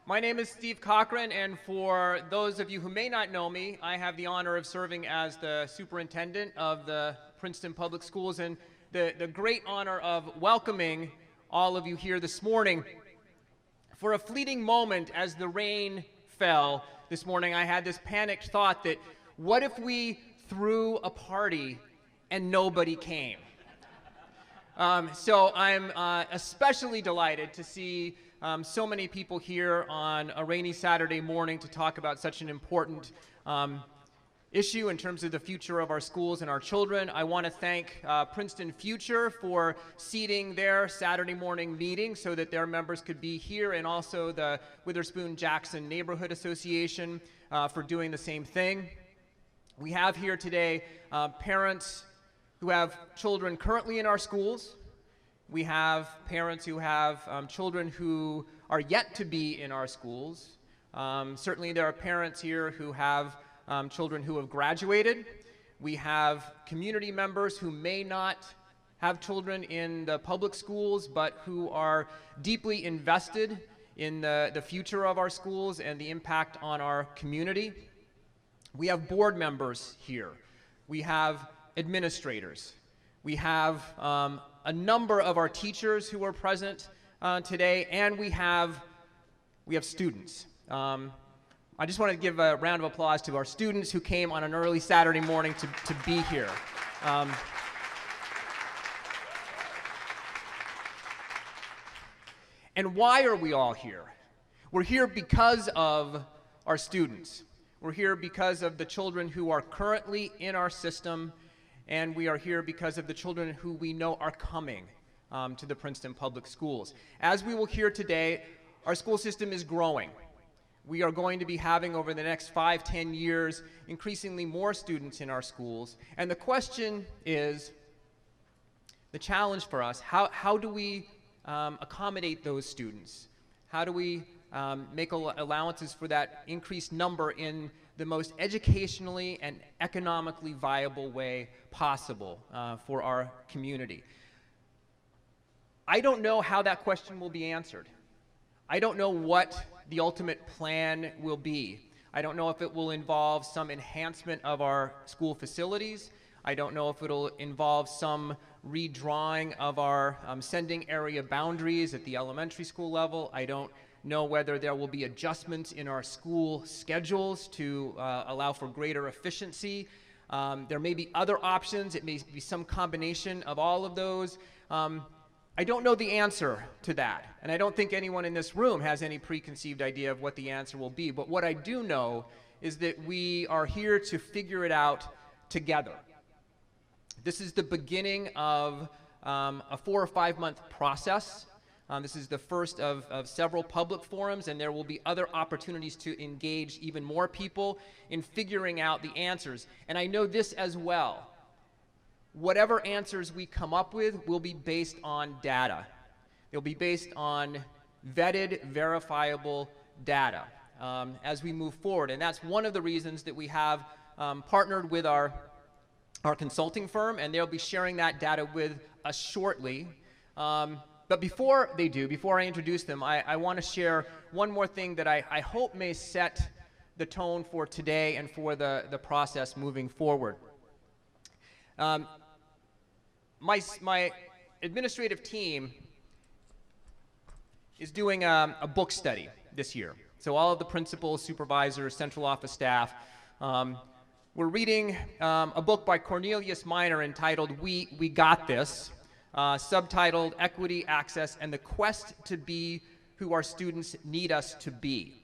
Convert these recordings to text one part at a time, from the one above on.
My name is Steve Cochran, and for those of you who may not know me, I have the honor of serving as the superintendent of the Princeton Public Schools and the great honor of welcoming all of you here this morning. For a fleeting moment as the rain fell this morning, I had this panicked thought that what if we threw a party and nobody came? So I'm especially delighted to see so many people here on a rainy Saturday morning to talk about such an important issue in terms of the future of our schools and our children. I want to thank Princeton Future for seating their Saturday morning meeting so that their members could be here, and also the Witherspoon-Jackson Neighborhood Association for doing the same thing. We have here today parents who have children currently in our schools. We have parents who have children who are yet to be in our schools. Certainly there are parents here who have children who have graduated. We have community members who may not have children in the public schools, but who are deeply invested in the future of our schools and the impact on our community. We have board members here. We have administrators. We have a number of our teachers who are present today, and we have students. I just want to give a round of applause to our students who came on an early Saturday morning to be here. And why are we all here? We're here because of our students. We're here because of the children who are currently in our system, and we are here because of the children who we know are coming to the Princeton Public Schools. As we will hear today, our school system is growing. We are going to be having, over the next 5-10 years, increasingly more students in our schools. And the question is, the challenge for us, how do we accommodate those students? How do we make allowances for that increased number in the most educationally and economically viable way possible for our community? I don't know how that question will be answered. I don't know what the ultimate plan will be. I don't know if it will involve some enhancement of our school facilities. I don't know if it'll involve some redrawing of our sending area boundaries at the elementary school level. I don't know whether there will be adjustments in our school schedules to allow for greater efficiency. There may be other options. It may be some combination of all of those. I don't know the answer to that, and I don't think anyone in this room has any preconceived idea of what the answer will be. But what I do know is that we are here to figure it out together. This is the beginning of a 4 or 5 month process. This is the first of several public forums, and there will be other opportunities to engage even more people in figuring out the answers. And I know this as well. Whatever answers we come up with will be based on data. They'll be based on vetted, verifiable data as we move forward. And that's one of the reasons that we have partnered with our consulting firm, and they'll be sharing that data with us shortly. But before they do, before I introduce them, I want to share one more thing that I hope may set the tone for today and for the process moving forward. My administrative team is doing a book study this year. So all of the principals, supervisors, central office staff, we're reading a book by Cornelius Minor entitled We Got This, subtitled Equity, Access, and the Quest to Be Who Our Students Need Us to Be.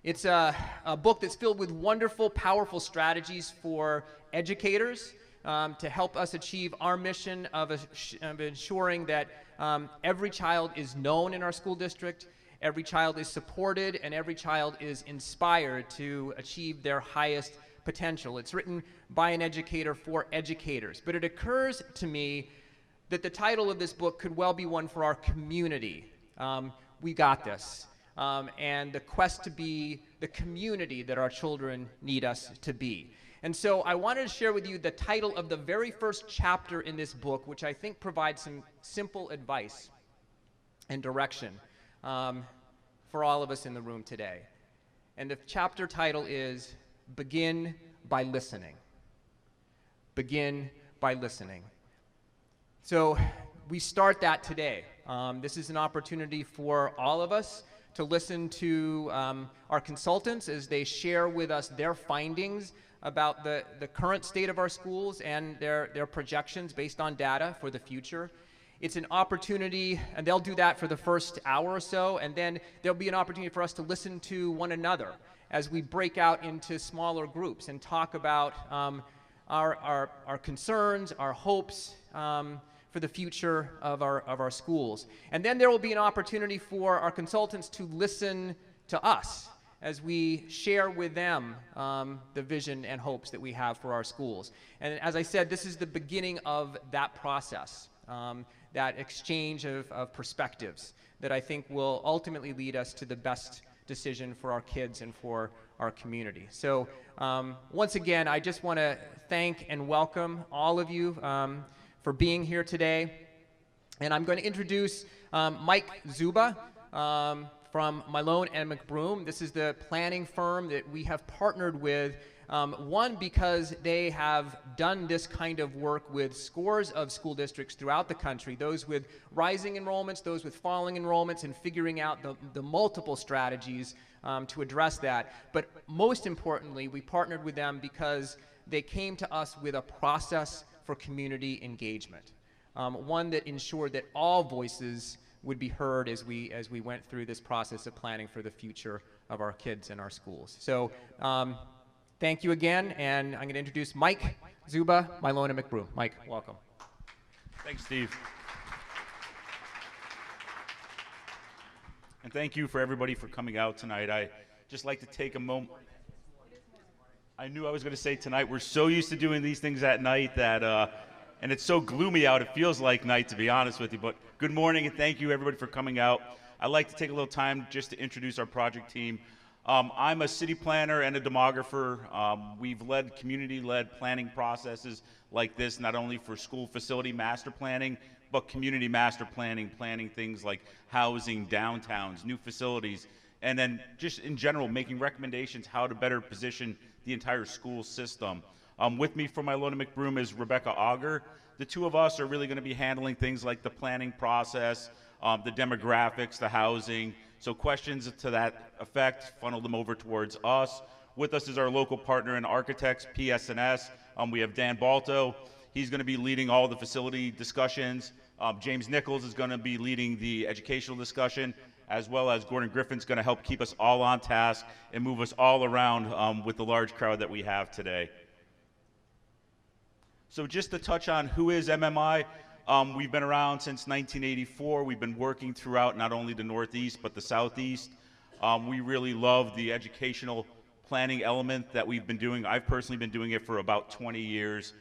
It's a book that's filled with wonderful, powerful strategies for educators to help us achieve our mission of ensuring that every child is known in our school district, every child is supported, and every child is inspired to achieve their highest potential. It's written by an educator for educators. But it occurs to me that the title of this book could well be one for our community. We got this. And the quest to be the community that our children need us to be. And so I wanted to share with you the title of the very first chapter in this book, which I think provides some simple advice and direction for all of us in the room today. And the chapter title is Begin by Listening. Begin by listening. So we start that today. This is an opportunity for all of us to listen to our consultants as they share with us their findings about the current state of our schools and their projections based on data for the future. It's an opportunity, and they'll do that for the first hour or so, and then there'll be an opportunity for us to listen to one another as we break out into smaller groups and talk about our concerns, our hopes for the future of our schools. And then there will be an opportunity for our consultants to listen to us as we share with them the vision and hopes that we have for our schools. And as I said, this is the beginning of that process, that exchange of perspectives that I think will ultimately lead us to the best decision for our kids and for our community. So once again, I just want to thank and welcome all of you for being here today. And I'm going to introduce Mike Zuba from Malone and McBroom. This is the planning firm that we have partnered with, one, because they have done this kind of work with scores of school districts throughout the country, those with rising enrollments, those with falling enrollments, and figuring out the multiple strategies to address that. But most importantly, we partnered with them because they came to us with a process for community engagement, one that ensured that all voices would be heard as we went through this process of planning for the future of our kids and our schools. So thank you again, and I'm going to introduce Mike Zuba, Malone and McBroom. Mike, welcome. Thanks, Steve. And thank you for everybody for coming out tonight. I just like to take a moment. I knew I was going to say tonight, we're so used to doing these things at night that, and it's so gloomy out, it feels like night, to be honest with you. But good morning, and thank you, everybody, for coming out. I'd like to take a little time just to introduce our project team. I'm a city planner and a demographer. We've led community-led planning processes like this, not only for school facility master planning, but community master planning, planning things like housing, downtowns, new facilities, and then just in general, making recommendations how to better position the entire school system. With me from Malone and McBroom is Rebecca Auger. The two of us are really going to be handling things like the planning process, the demographics, the housing. So questions to that effect, funnel them over towards us. With us is our local partner in architects, PS&S. We have Dan Balto. He's going to be leading all the facility discussions. James Nichols is going to be leading the educational discussion, as well as Gordon Griffin's going to help keep us all on task and move us all around with the large crowd that we have today. So just to touch on who is MMI, we've been around since 1984. We've been working throughout not only the Northeast, but the Southeast. We really love the educational planning element that we've been doing. I've personally been doing it for about 20 years.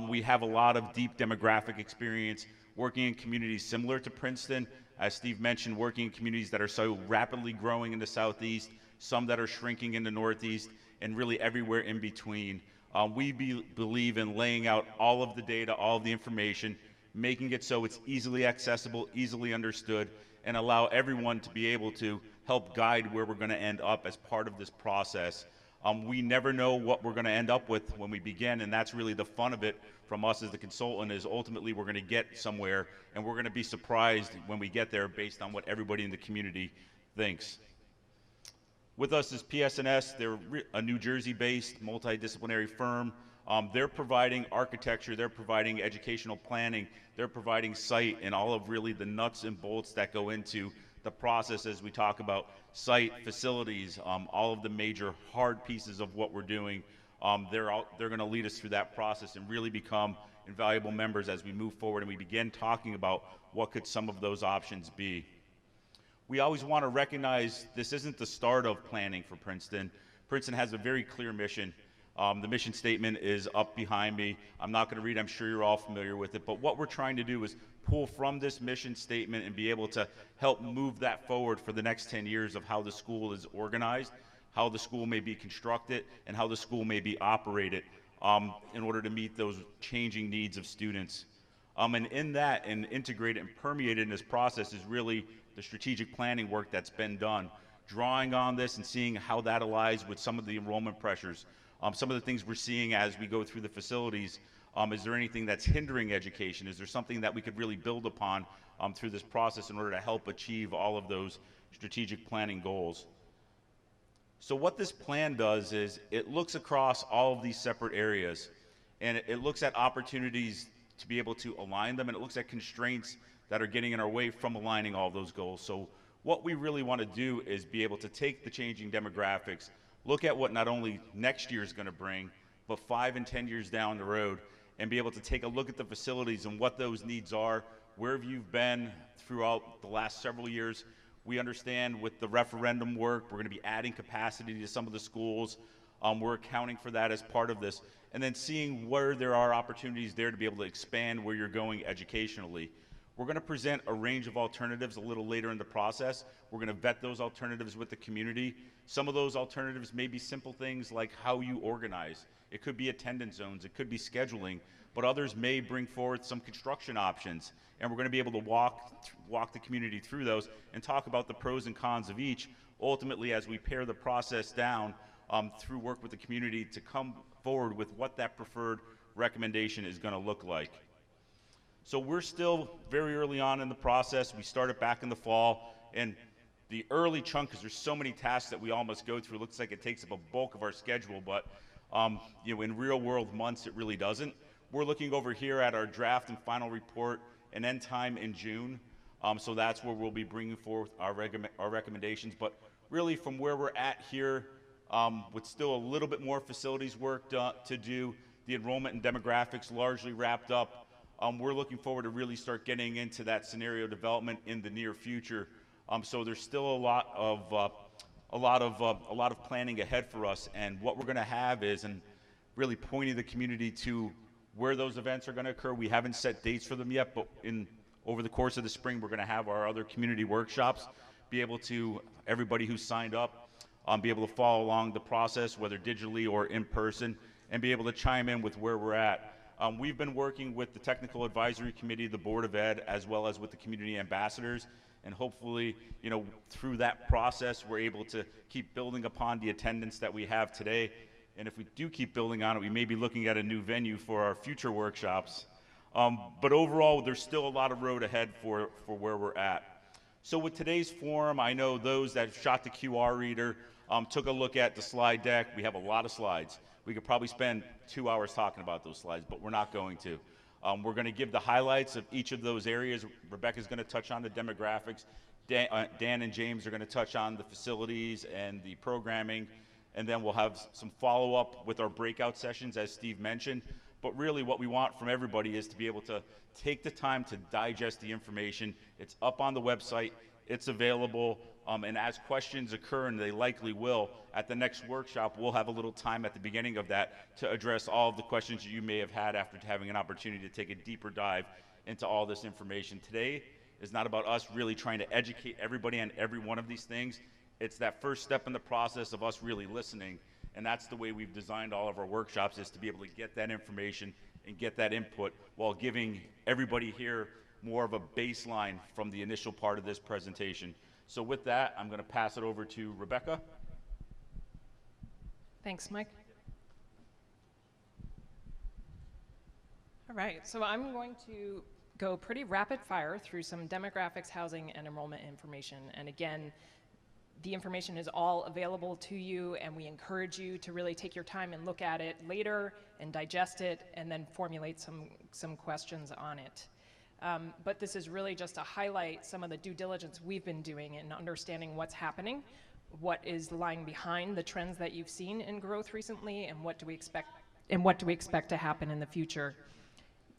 We have a lot of deep demographic experience working in communities similar to Princeton. As Steve mentioned, working in communities that are so rapidly growing in the Southeast, some that are shrinking in the Northeast, and really everywhere in between. We believe in laying out all of the data, all of the information, making it so it's easily accessible, easily understood, and allow everyone to be able to help guide where we're going to end up as part of this process. We never know what we're going to end up with when we begin, and that's really the fun of it from us as the consultant, is ultimately we're going to get somewhere, and we're going to be surprised when we get there based on what everybody in the community thinks. With us is PS&S. They're a New Jersey-based multidisciplinary firm. They're providing architecture, they're providing educational planning, they're providing site, and all of really the nuts and bolts that go into the process as we talk about site, facilities, all of the major hard pieces of what we're doing. They're going to lead us through that process and really become invaluable members as we move forward and we begin talking about what could some of those options be. We always want to recognize this isn't the start of planning for Princeton. Princeton has a very clear mission. The mission statement is up behind me. I'm not going to read it. I'm sure you're all familiar with it. But what we're trying to do is pull from this mission statement and be able to help move that forward for the next 10 years of how the school is organized, how the school may be constructed, and how the school may be operated in order to meet those changing needs of students. And in that, and integrated and permeated in this process, is really the strategic planning work that's been done. drawing on this and seeing how that aligns with some of the enrollment pressures. Some of the things we're seeing as we go through the facilities. Is there anything that's hindering education? Is there something that we could really build upon through this process in order to help achieve all of those strategic planning goals? So what this plan does is it looks across all of these separate areas, and it looks at opportunities to be able to align them, and it looks at constraints that are getting in our way from aligning all those goals. So what we really want to do is be able to take the changing demographics, look at what not only next year is going to bring, but 5 and 10 years down the road, and be able to take a look at the facilities and what those needs are, where you've been throughout the last several years. We understand with the referendum work, we're going to be adding capacity to some of the schools. We're accounting for that as part of this, and then seeing where there are opportunities there to be able to expand where you're going educationally. We're going to present a range of alternatives a little later in the process. We're going to vet those alternatives with the community. Some of those alternatives may be simple things like how you organize. It could be attendance zones, it could be scheduling, but others may bring forward some construction options. And we're going to be able to walk the community through those and talk about the pros and cons of each, ultimately as we pare the process down through work with the community to come forward with what that preferred recommendation is going to look like. So we're still very early on in the process. We started back in the fall, and the early chunk, because there's so many tasks that we all must go through, looks like it takes up a bulk of our schedule, but in real world months, it really doesn't. We're looking over here at our draft and final report and end time in June. So that's where we'll be bringing forth our recommendations. But really from where we're at here, with still a little bit more facilities work to do, the enrollment and demographics largely wrapped up, we're looking forward to really start getting into that scenario development in the near future. So there's still a lot of planning ahead for us, and what we're going to have is, and really pointing the community to where those events are going to occur. We haven't set dates for them yet, but over the course of the spring, we're going to have our other community workshops, be able to, everybody who's signed up, be able to follow along the process, whether digitally or in person, and be able to chime in with where we're at. We've been working with the Technical Advisory Committee, the Board of Ed, as well as with the community ambassadors, and hopefully, through that process, we're able to keep building upon the attendance that we have today. And if we do keep building on it, we may be looking at a new venue for our future workshops. But overall, there's still a lot of road ahead for where we're at. So with today's forum, I know those that shot the QR reader, took a look at the slide deck. We have a lot of slides. We could probably spend 2 hours talking about those slides, but we're not going to. We're going to give the highlights of each of those areas. Rebecca's going to touch on the demographics. Dan and James are going to touch on the facilities and the programming. And then we'll have some follow-up with our breakout sessions, as Steve mentioned. But really what we want from everybody is to be able to take the time to digest the information. It's up on the website. It's available. And as questions occur, and they likely will, at the next workshop, we'll have a little time at the beginning of that to address all of the questions that you may have had after having an opportunity to take a deeper dive into all this information. Today is not about us really trying to educate everybody on every one of these things. It's that first step in the process of us really listening, and that's the way we've designed all of our workshops, is to be able to get that information and get that input while giving everybody here more of a baseline from the initial part of this presentation. So with that, I'm going to pass it over to Rebecca. Thanks, Mike. All right, so I'm going to go pretty rapid fire through some demographics, housing, and enrollment information. And again, the information is all available to you, and we encourage you to really take your time and look at it later and digest it and then formulate some questions on it. But this is really just to highlight some of the due diligence we've been doing in understanding what's happening, what is lying behind the trends that you've seen in growth recently, and what do we expect to happen in the future.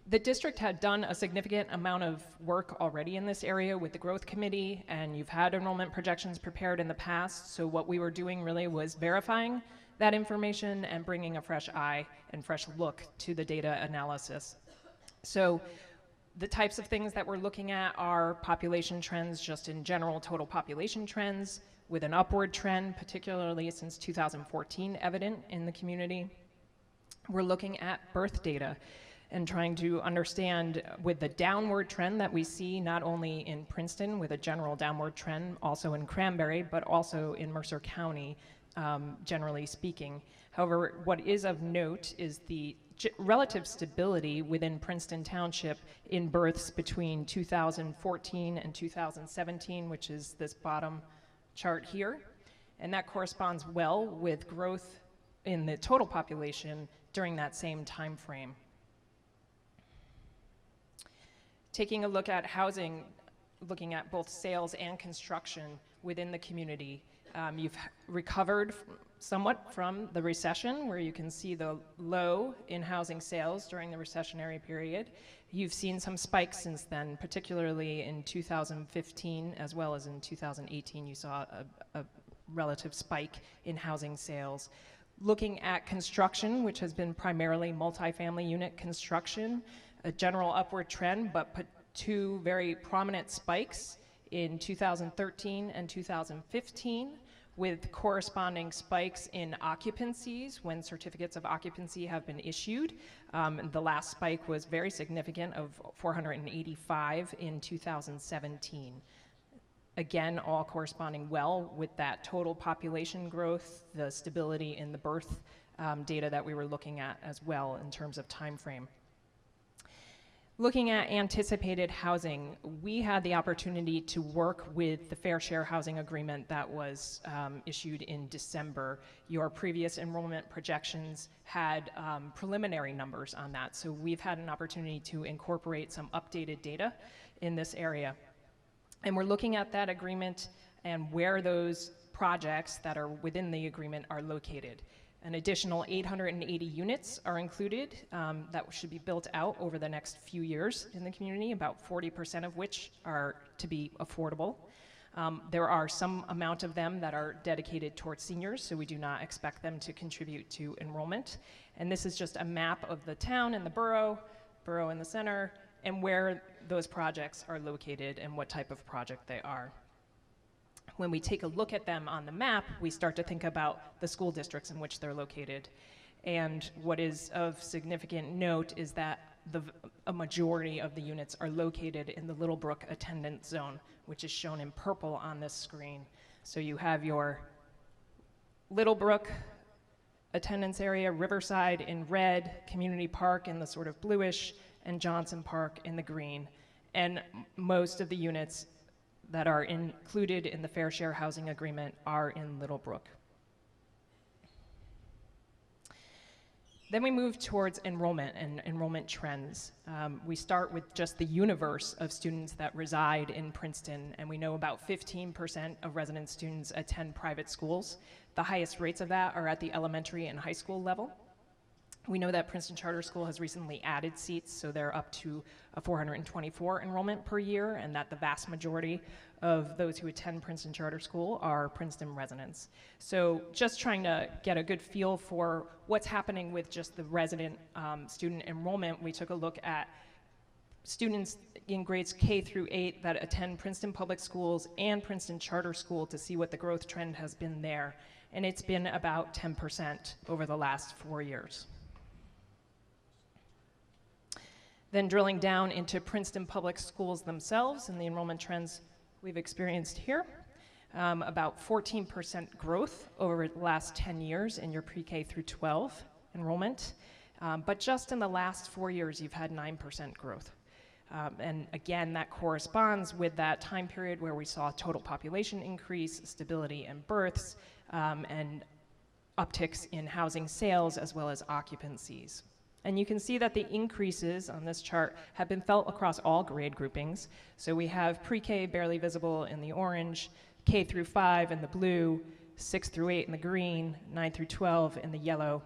The district had done a significant amount of work already in this area with the growth committee, and you've had enrollment projections prepared in the past. So what we were doing really was verifying that information and bringing a fresh eye and fresh look to the data analysis. So the types of things that we're looking at are population trends, just in general, total population trends, with an upward trend, particularly since 2014, evident in the community. We're looking at birth data. and trying to understand with the downward trend that we see not only in Princeton with a general downward trend, also in Cranberry, but also in Mercer County, generally speaking. However, what is of note is the relative stability within Princeton Township in births between 2014 and 2017, which is this bottom chart here. And that corresponds well with growth in the total population during that same time frame. Taking a look at housing, looking at both sales and construction within the community, you've recovered somewhat from the recession, where you can see the low in housing sales during the recessionary period. You've seen some spikes since then, particularly in 2015 as well as in 2018. You saw a relative spike in housing sales. Looking at construction, which has been primarily multifamily unit construction, a general upward trend, but two very prominent spikes in 2013 and 2015, with corresponding spikes in occupancies when certificates of occupancy have been issued. The last spike was very significant, of 485 in 2017. Again, all corresponding well with that total population growth, the stability in the birth data that we were looking at as well in terms of time frame. Looking at anticipated housing, we had the opportunity to work with the Fair Share Housing Agreement that was issued in December. Your previous enrollment projections had preliminary numbers on that, so we've had an opportunity to incorporate some updated data in this area. And we're looking at that agreement and where those projects that are within the agreement are located. An additional 880 units are included that should be built out over the next few years in the community, about 40% of which are to be affordable. There are some amount of them that are dedicated towards seniors, so we do not expect them to contribute to enrollment. And this is just a map of the town and the borough in the center, and where those projects are located and what type of project they are. When we take a look at them on the map, we start to think about the school districts in which they're located. And what is of significant note is that a majority of the units are located in the Little Brook attendance zone, which is shown in purple on this screen. So you have your Little Brook attendance area, Riverside in red, Community Park in the sort of bluish, and Johnson Park in the green. And most of the units that are included in the Fair Share Housing Agreement are in Little Brook. Then we move towards enrollment and enrollment trends. We start with just the universe of students that reside in Princeton, and we know about 15% of resident students attend private schools. The highest rates of that are at the elementary and high school level. We know that Princeton Charter School has recently added seats, so they're up to a 424 enrollment per year, and that the vast majority of those who attend Princeton Charter School are Princeton residents. So just trying to get a good feel for what's happening with just the resident student enrollment, we took a look at students in grades K through 8 that attend Princeton Public Schools and Princeton Charter School to see what the growth trend has been there. And it's been about 10% over the last 4 years. Then drilling down into Princeton Public Schools themselves and the enrollment trends we've experienced here. About 14% growth over the last 10 years in your pre-K through 12 enrollment. But just in the last 4 years, you've had 9% growth. And again, that corresponds with that time period where we saw total population increase, stability in births, and upticks in housing sales as well as occupancies. And you can see that the increases on this chart have been felt across all grade groupings. So we have pre-K barely visible in the orange, K through 5 in the blue, 6 through 8 in the green, 9 through 12 in the yellow.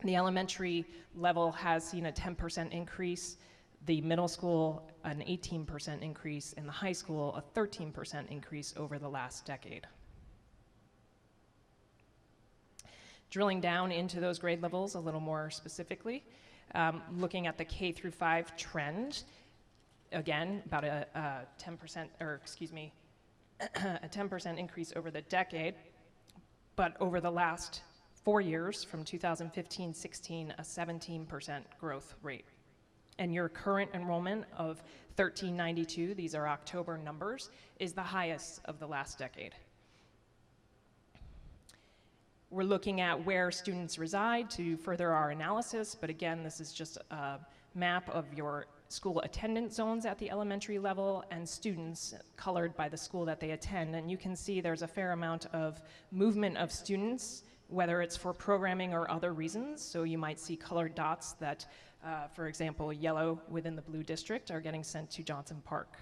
The elementary level has seen a 10% increase, the middle school an 18% increase, and the high school a 13% increase over the last decade. Drilling down into those grade levels a little more specifically, looking at the K through 5 trend, again, about a 10%, or excuse me, a 10% increase over the decade, but over the last 4 years, from 2015-16, a 17% growth rate And your current enrollment of 1392, these are October numbers, is the highest of the last decade. We're looking at where students reside to further our analysis, but again, this is just a map of your school attendance zones at the elementary level and students colored by the school that they attend. And you can see there's a fair amount of movement of students, whether it's for programming or other reasons. So you might see colored dots that, for example, yellow within the blue district are getting sent to Johnson Park.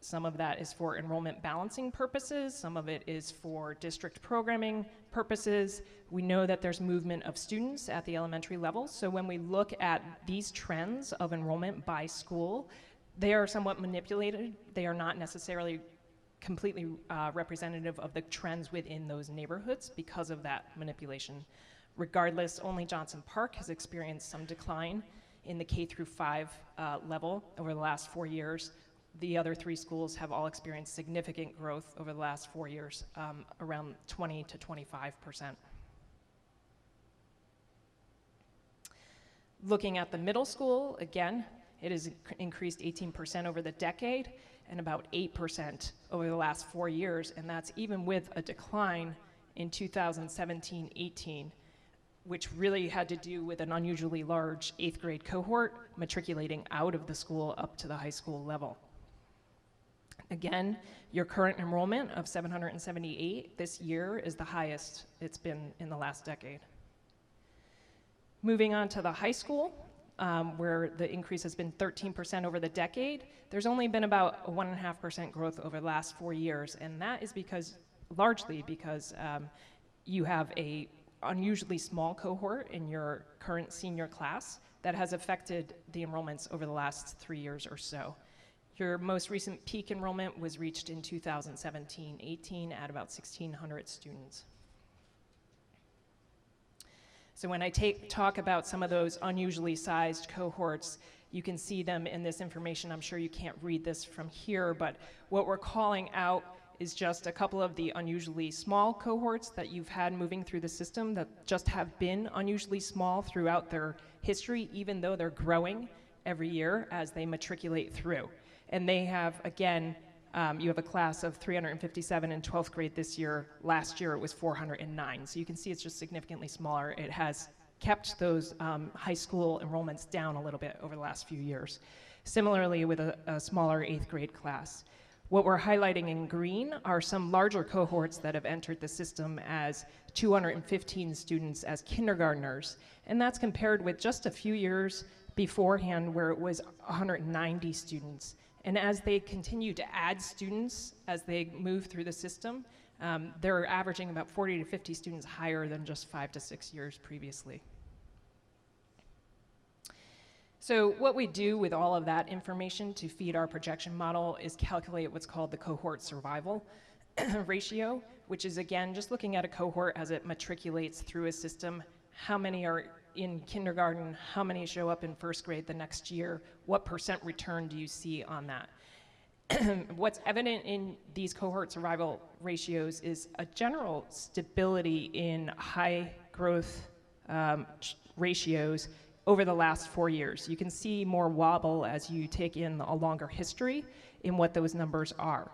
Some of that is for enrollment balancing purposes. Some of it is for district programming purposes. We know that there's movement of students at the elementary level. So when we look at these trends of enrollment by school, they are somewhat manipulated. They are not necessarily completely representative of the trends within those neighborhoods because of that manipulation. Regardless, only Johnson Park has experienced some decline in the K through 5 level over the last 4 years. The other 3 schools have all experienced significant growth over the last 4 years, around 20 to 25%. Looking at the middle school, again, it has increased 18% over the decade and about 8% over the last 4 years, and that's even with a decline in 2017-18, which really had to do with an unusually large 8th grade cohort matriculating out of the school up to the high school level. Again, your current enrollment of 778 this year is the highest it's been in the last decade. Moving on to the high school, where the increase has been 13% over the decade, there's only been about a 1.5% growth over the last 4 years, and that is largely because you have a unusually small cohort in your current senior class that has affected the enrollments over the last 3 years or so. Your most recent peak enrollment was reached in 2017-18 at about 1,600 students. So when I talk about some of those unusually sized cohorts, you can see them in this information. I'm sure you can't read this from here, but what we're calling out is just a couple of the unusually small cohorts that you've had moving through the system that just have been unusually small throughout their history, even though they're growing every year as they matriculate through. And they have, again, you have a class of 357 in 12th grade this year. Last year it was 409. So you can see it's just significantly smaller. It has kept those high school enrollments down a little bit over the last few years. Similarly with a smaller 8th grade class. What we're highlighting in green are some larger cohorts that have entered the system as 215 students as kindergartners. And that's compared with just a few years beforehand where it was 190 students. And as they continue to add students as they move through the system, they're averaging about 40 to 50 students higher than just 5 to 6 years previously. So what we do with all of that information to feed our projection model is calculate what's called the cohort survival ratio, which is again just looking at a cohort as it matriculates through a system. How many are in kindergarten? How many show up in 1st grade the next year? What % return do you see on that? What's evident in these cohort survival ratios is a general stability in high growth ratios over the last 4 years. You can see more wobble as you take in a longer history in what those numbers are.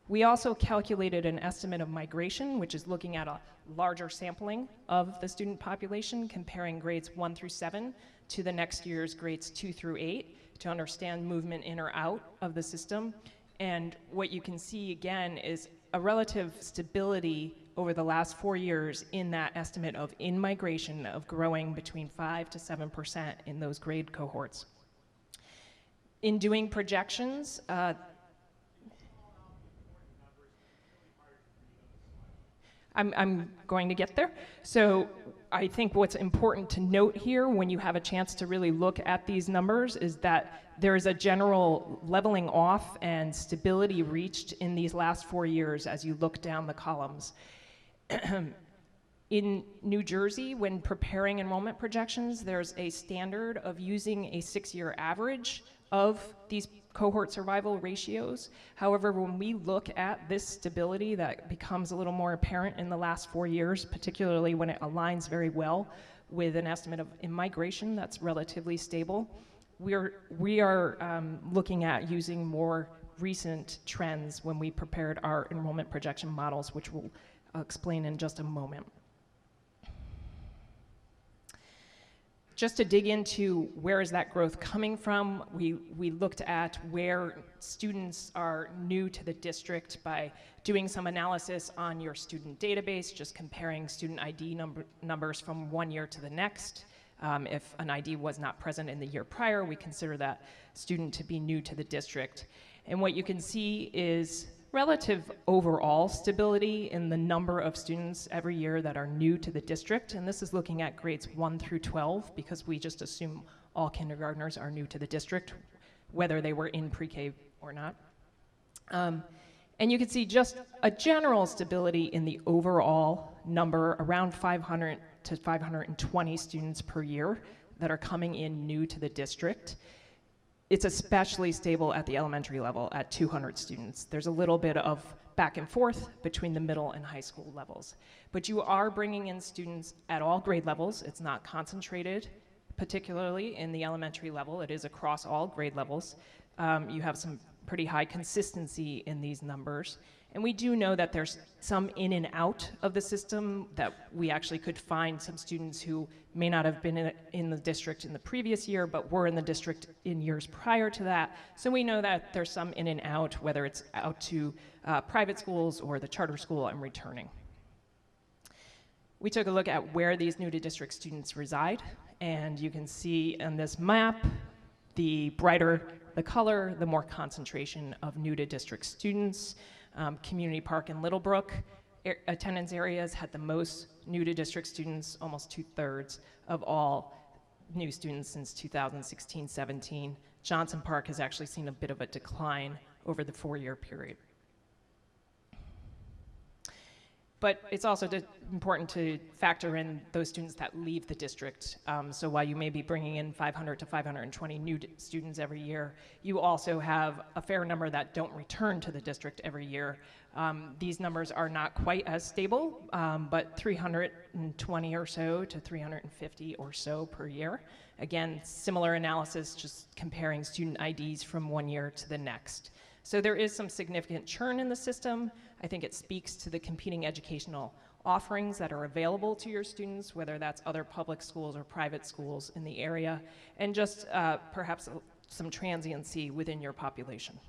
We also calculated an estimate of migration, which is looking at a larger sampling of the student population, comparing grades 1 through 7 to the next year's grades 2 through 8 to understand movement in or out of the system. And what you can see again is a relative stability over the last 4 years in that estimate of in-migration of growing between 5 to 7% in those grade cohorts. In doing projections, I'm going to get there. So I think what's important to note here when you have a chance to really look at these numbers is that there is a general leveling off and stability reached in these last 4 years as you look down the columns. In New Jersey, when preparing enrollment projections, there's a standard of using a 6-year average of these cohort survival ratios. However, when we look at this stability that becomes a little more apparent in the last 4 years, particularly when it aligns very well with an estimate of in-migration that's relatively stable, we are looking at using more recent trends when we prepared our enrollment projection models, which we'll explain in just a moment. Just to dig into where is that growth coming from, we looked at where students are new to the district by doing some analysis on your student database, just comparing student ID numbers from one year to the next. If an ID was not present in the year prior, we consider that student to be new to the district. And what you can see is relative overall stability in the number of students every year that are new to the district, and this is looking at grades 1 through 12 because we just assume all kindergartners are new to the district, whether they were in pre-K or not. And you can see just a general stability in the overall number, around 500 to 520 students per year that are coming in new to the district. It's especially stable at the elementary level at 200 students. There's a little bit of back and forth between the middle and high school levels. But you are bringing in students at all grade levels. It's not concentrated, particularly in the elementary level. It is across all grade levels. You have some pretty high consistency in these numbers. And we do know that there's some in and out of the system, that we actually could find some students who may not have been in the district in the previous year, but were in the district in years prior to that. So we know that there's some in and out, whether it's out to private schools or the charter school and returning. We took a look at where these new to district students reside, and you can see in this map, the brighter the color, the more concentration of new to district students. Community Park and Littlebrook attendance areas had the most new to district students, almost 2/3 of all new students since 2016-17. Johnson Park has actually seen a bit of a decline over the 4-year period. But it's also important to factor in those students that leave the district. So while you may be bringing in 500 to 520 new students every year, you also have a fair number that don't return to the district every year. These numbers are not quite as stable, but 320 or so to 350 or so per year. Again, similar analysis, just comparing student IDs from one year to the next. So there is some significant churn in the system. I think it speaks to the competing educational offerings that are available to your students, whether that's other public schools or private schools in the area, and just perhaps some transiency within your population.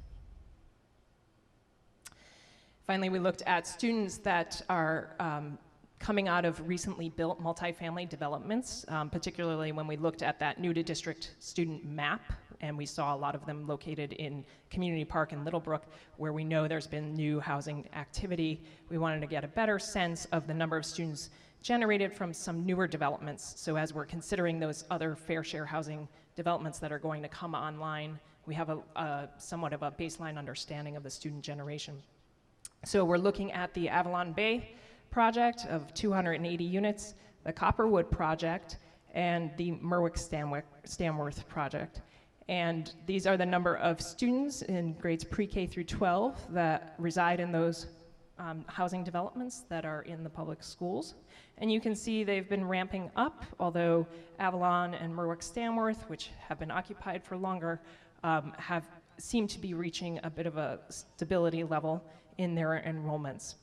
Finally, we looked at students that are coming out of recently built multifamily developments, particularly when we looked at that new to district student map, and we saw a lot of them located in Community Park and Littlebrook, where we know there's been new housing activity. We wanted to get a better sense of the number of students generated from some newer developments. So as we're considering those other fair share housing developments that are going to come online, we have a somewhat of a baseline understanding of the student generation. So we're looking at the Avalon Bay project of 280 units, the Copperwood project, and the Merwick-Stanworth project. And these are the number of students in grades pre-K through 12 that reside in those housing developments that are in the public schools. And you can see they've been ramping up, although Avalon and Merwick-Stanworth, which have been occupied for longer, have seemed to be reaching a bit of a stability level in their enrollments.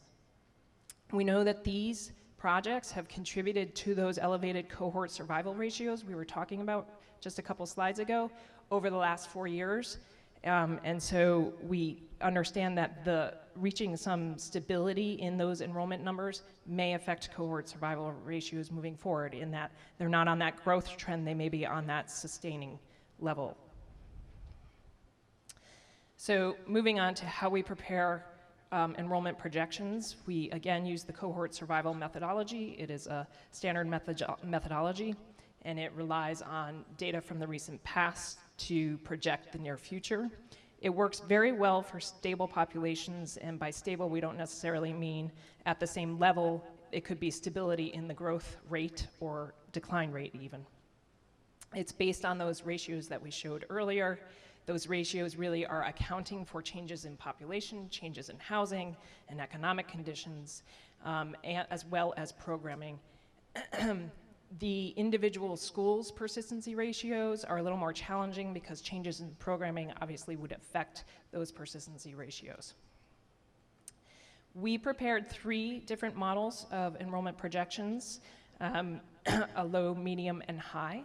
We know that these projects have contributed to those elevated cohort survival ratios we were talking about just a couple slides ago over the last 4 years. And so we understand that reaching some stability in those enrollment numbers may affect cohort survival ratios moving forward, in that they're not on that growth trend, they may be on that sustaining level. So moving on to how we prepare enrollment projections, we again use the cohort survival methodology. It is a standard methodology, and it relies on data from the recent past to project the near future. It works very well for stable populations, and by stable we don't necessarily mean at the same level. It could be stability in the growth rate or decline rate even. It's based on those ratios that we showed earlier. Those ratios really are accounting for changes in population, changes in housing and economic conditions, as well as programming. The individual schools' persistency ratios are a little more challenging because changes in programming obviously would affect those persistency ratios. We prepared 3 different models of enrollment projections, a low, medium, and high.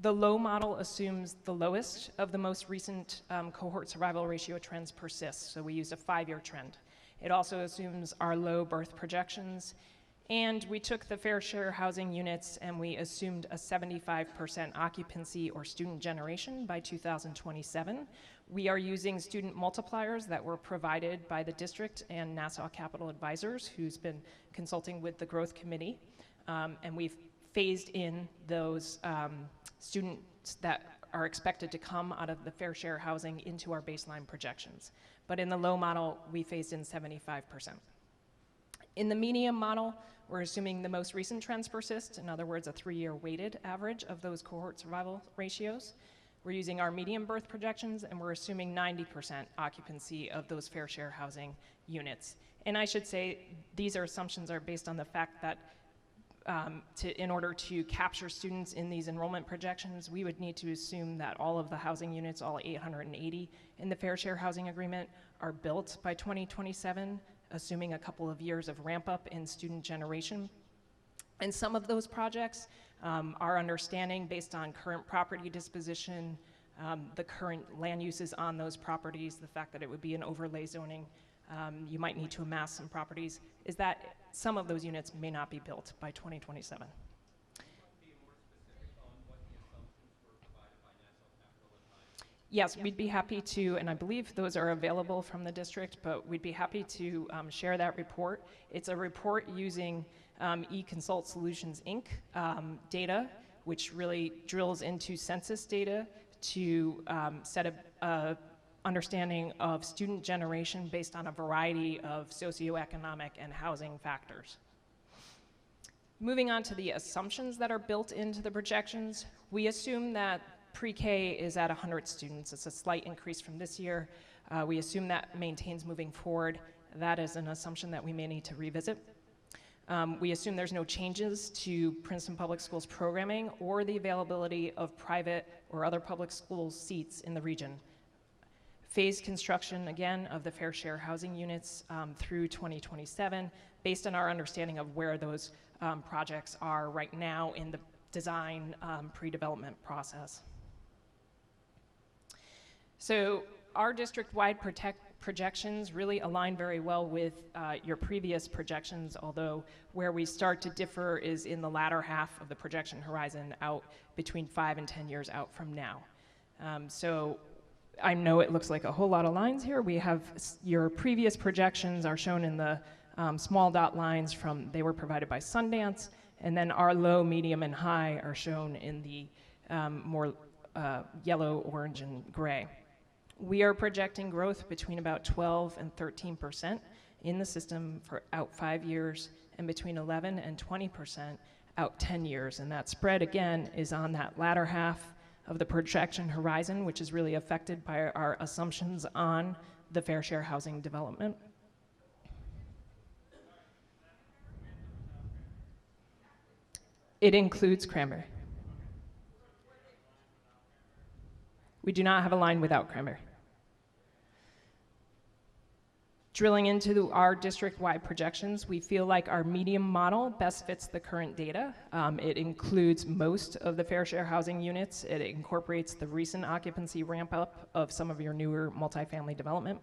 The low model assumes the lowest of the most recent cohort survival ratio trends persist, so we used a 5-year trend. It also assumes our low birth projections, and we took the fair share housing units and we assumed a 75% occupancy or student generation by 2027. We are using student multipliers that were provided by the district and Nassau Capital Advisors, who's been consulting with the Growth Committee, and we've phased in those students that are expected to come out of the fair share housing into our baseline projections. But in the low model, we phased in 75%. In the medium model, we're assuming the most recent trends persist, in other words, a 3-year weighted average of those cohort survival ratios. We're using our median birth projections, and we're assuming 90% occupancy of those fair share housing units. And I should say, these assumptions are based on the fact that in order to capture students in these enrollment projections, we would need to assume that all of the housing units, all 880 in the Fair Share Housing Agreement, are built by 2027, assuming a couple of years of ramp up in student generation. And some of those projects, our understanding based on current property disposition, the current land uses on those properties, the fact that it would be an overlay zoning, you might need to amass some properties, is that some of those units may not be built by 2027. Yes, we'd be happy to, and I believe those are available from the district, but we'd be happy to share that report. It's a report using eConsult Solutions, Inc. Data, which really drills into census data to set a understanding of student generation based on a variety of socioeconomic and housing factors. Moving on to the assumptions that are built into the projections, we assume that pre-K is at 100 students. It's a slight increase from this year. We assume that maintains moving forward. That is an assumption that we may need to revisit. We assume there's no changes to Princeton Public Schools programming or the availability of private or other public school seats in the region. Phased construction, again, of the fair share housing units through 2027, based on our understanding of where those projects are right now in the design pre-development process. So our district-wide projections really align very well with your previous projections, although where we start to differ is in the latter half of the projection horizon out between 5 and 10 years out from now. So I know it looks like a whole lot of lines here. We have your previous projections are shown in the small dot lines they were provided by Sundance, and then our low, medium, and high are shown in the more yellow, orange, and gray. We are projecting growth between about 12 and 13% in the system for out 5 years, and between 11 and 20% out 10 years. And that spread, again, is on that latter half of the projection horizon, which is really affected by our assumptions on the fair share housing development. It includes Cranberry. We do not have a line without Cranberry. Drilling into our district-wide projections, we feel like our medium model best fits the current data. It includes most of the fair share housing units. It incorporates the recent occupancy ramp up of some of your newer multifamily development.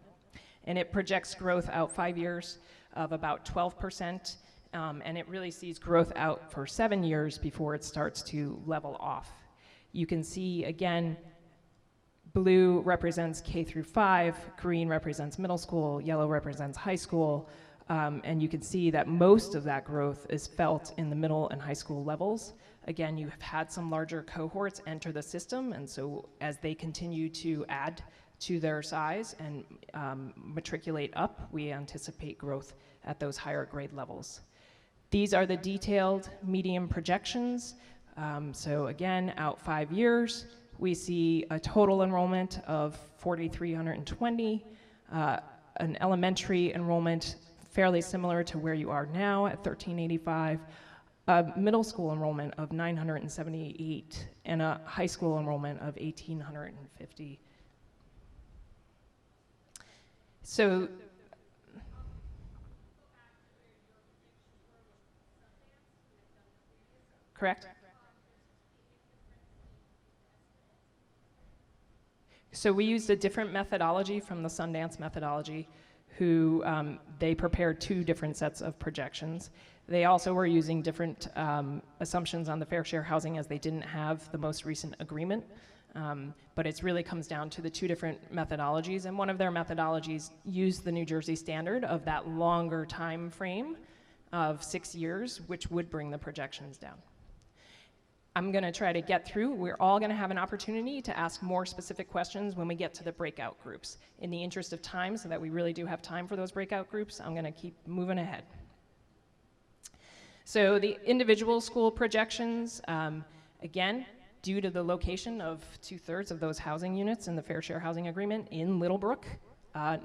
And it projects growth out 5 years of about 12%, and it really sees growth out for 7 years before it starts to level off. You can see, again, blue represents K through 5, green represents middle school, yellow represents high school, and you can see that most of that growth is felt in the middle and high school levels. Again, you have had some larger cohorts enter the system, and so as they continue to add to their size and matriculate up, we anticipate growth at those higher grade levels. These are the detailed medium projections. So again, out 5 years, we see a total enrollment of 4,320, an elementary enrollment fairly similar to where you are now at 1,385, a middle school enrollment of 978, and a high school enrollment of 1,850. So, correct? So we used a different methodology from the Sundance methodology, who they prepared 2 different sets of projections. They also were using different assumptions on the fair share housing, as they didn't have the most recent agreement. But it really comes down to the 2 different methodologies, and one of their methodologies used the New Jersey standard of that longer time frame of 6 years, which would bring the projections down. I'm going to try to get through. We're all going to have an opportunity to ask more specific questions when we get to the breakout groups. In the interest of time, so that we really do have time for those breakout groups, I'm going to keep moving ahead. So the individual school projections, again, due to the location of 2/3 of those housing units in the Fair Share Housing Agreement in Littlebrook,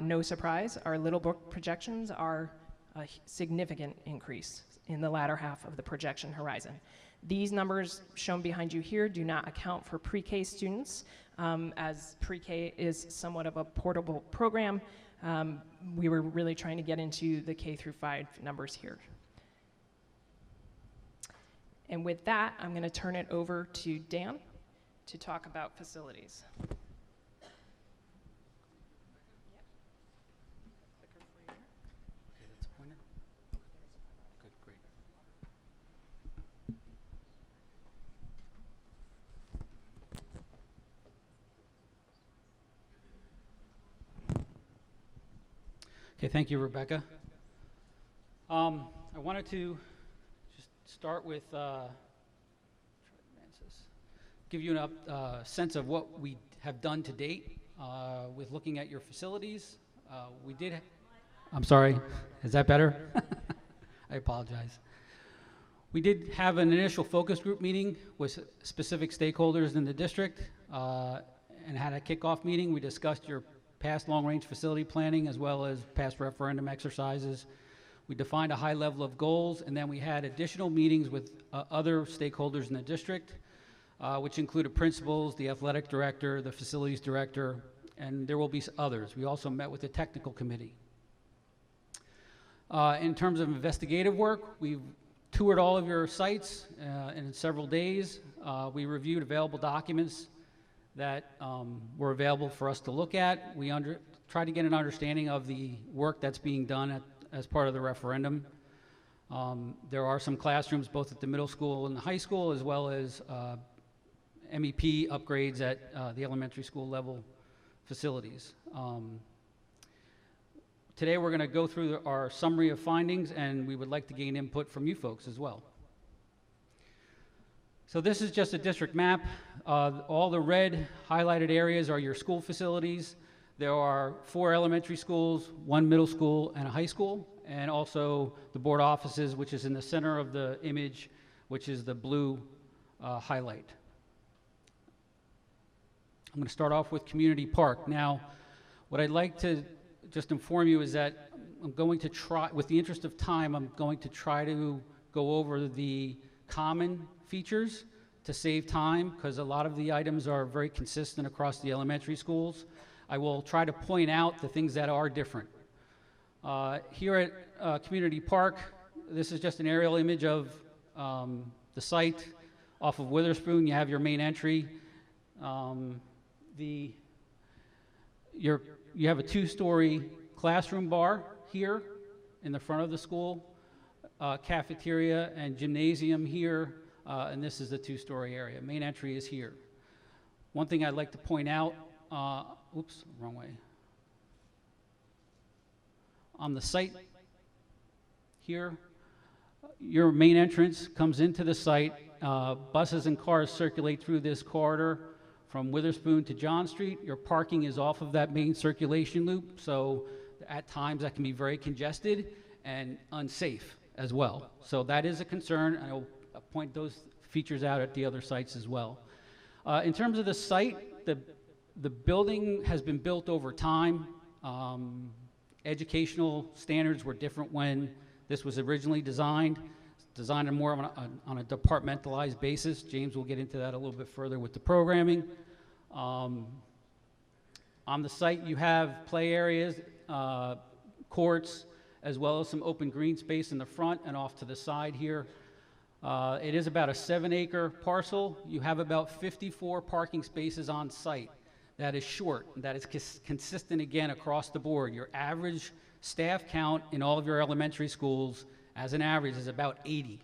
no surprise, our Littlebrook projections are a significant increase in the latter half of the projection horizon. These numbers shown behind you here do not account for pre-K students, as pre-K is somewhat of a portable program. We were really trying to get into the K-5 numbers here. And with that, I'm going to turn it over to Dan to talk about facilities. Okay, thank you, Rebecca. I wanted to just start with, give you a sense of what we have done to date with looking at your facilities. I'm sorry, is that better? I apologize. We did have an initial focus group meeting with specific stakeholders in the district and had a kickoff meeting. We discussed your past long-range facility planning as well as past referendum exercises. We defined a high level of goals, and then we had additional meetings with other stakeholders in the district, which included principals, the athletic director, the facilities director, and there will be others. We also met with the technical committee. In terms of investigative work, we've toured all of your sites in several days. We reviewed available documents that were available for us to look at. We tried to get an understanding of the work that's being done as part of the referendum. There are some classrooms both at the middle school and the high school, as well as MEP upgrades at the elementary school level facilities. Today we're going to go through our summary of findings, and we would like to gain input from you folks as well. So this is just a district map. All the red highlighted areas are your school facilities. There are 4 elementary schools, 1 middle school, and a high school, and also the board offices, which is in the center of the image, which is the blue highlight. I'm going to start off with Community Park. Now, what I'd like to just inform you is that I'm going to try, with the interest of time, I'm going to try to go over the common features to save time, because a lot of the items are very consistent across the elementary schools. I will try to point out the things that are different. Here at Community Park, this is just an aerial image of the site off of Witherspoon. You have your main entry. You have a 2-story classroom bar here in the front of the school, cafeteria and gymnasium here, and this is the 2-story area. Main entry is here. One thing I'd like to point out, oops, wrong way. On the site here, your main entrance comes into the site. Buses and cars circulate through this corridor from Witherspoon to John Street. Your parking is off of that main circulation loop, so at times that can be very congested and unsafe as well. So that is a concern, and I'll point those features out at the other sites as well. In terms of the site, the building has been built over time. Educational standards were different when this was originally designed. It's designed on more on a departmentalized basis. James will get into that a little bit further with the programming. On the site, you have play areas, courts, as well as some open green space in the front and off to the side here. It is about a 7-acre parcel. You have about 54 parking spaces on site. That is short. That is consistent again across the board. Your average staff count in all of your elementary schools as an average is about 80.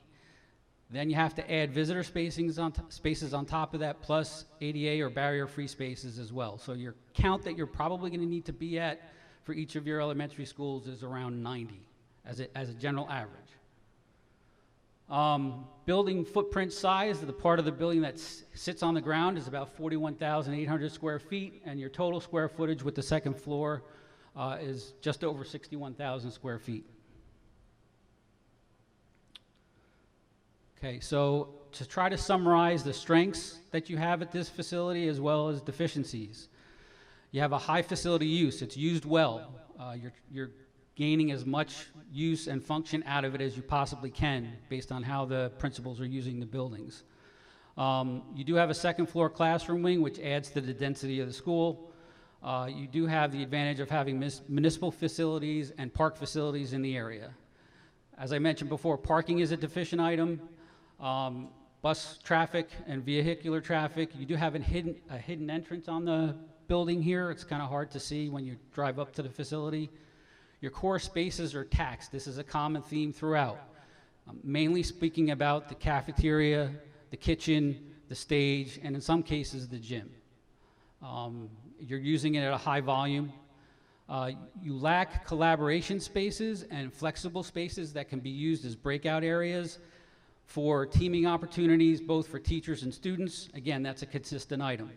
Then you have to add visitor spaces on top of that, plus ADA or barrier-free spaces as well. So your count that you're probably going to need to be at for each of your elementary schools is around 90 as a general average. Building footprint size, the part of the building that sits on the ground is about 41,800 square feet, and your total square footage with the second floor is just over 61,000 square feet. Okay, so to try to summarize the strengths that you have at this facility as well as deficiencies. You have a high facility use. It's used well. You're gaining as much use and function out of it as you possibly can based on how the principals are using the buildings. You do have a second floor classroom wing, which adds to the density of the school. You do have the advantage of having municipal facilities and park facilities in the area. As I mentioned before, parking is a deficient item. Bus traffic and vehicular traffic. You do have a hidden entrance on the building here. It's kind of hard to see when you drive up to the facility. Your core spaces are taxed. This is a common theme throughout. Mainly speaking about the cafeteria, the kitchen, the stage, and in some cases, the gym. You're using it at a high volume. You lack collaboration spaces and flexible spaces that can be used as breakout areas for teaming opportunities, both for teachers and students. Again, that's a consistent item.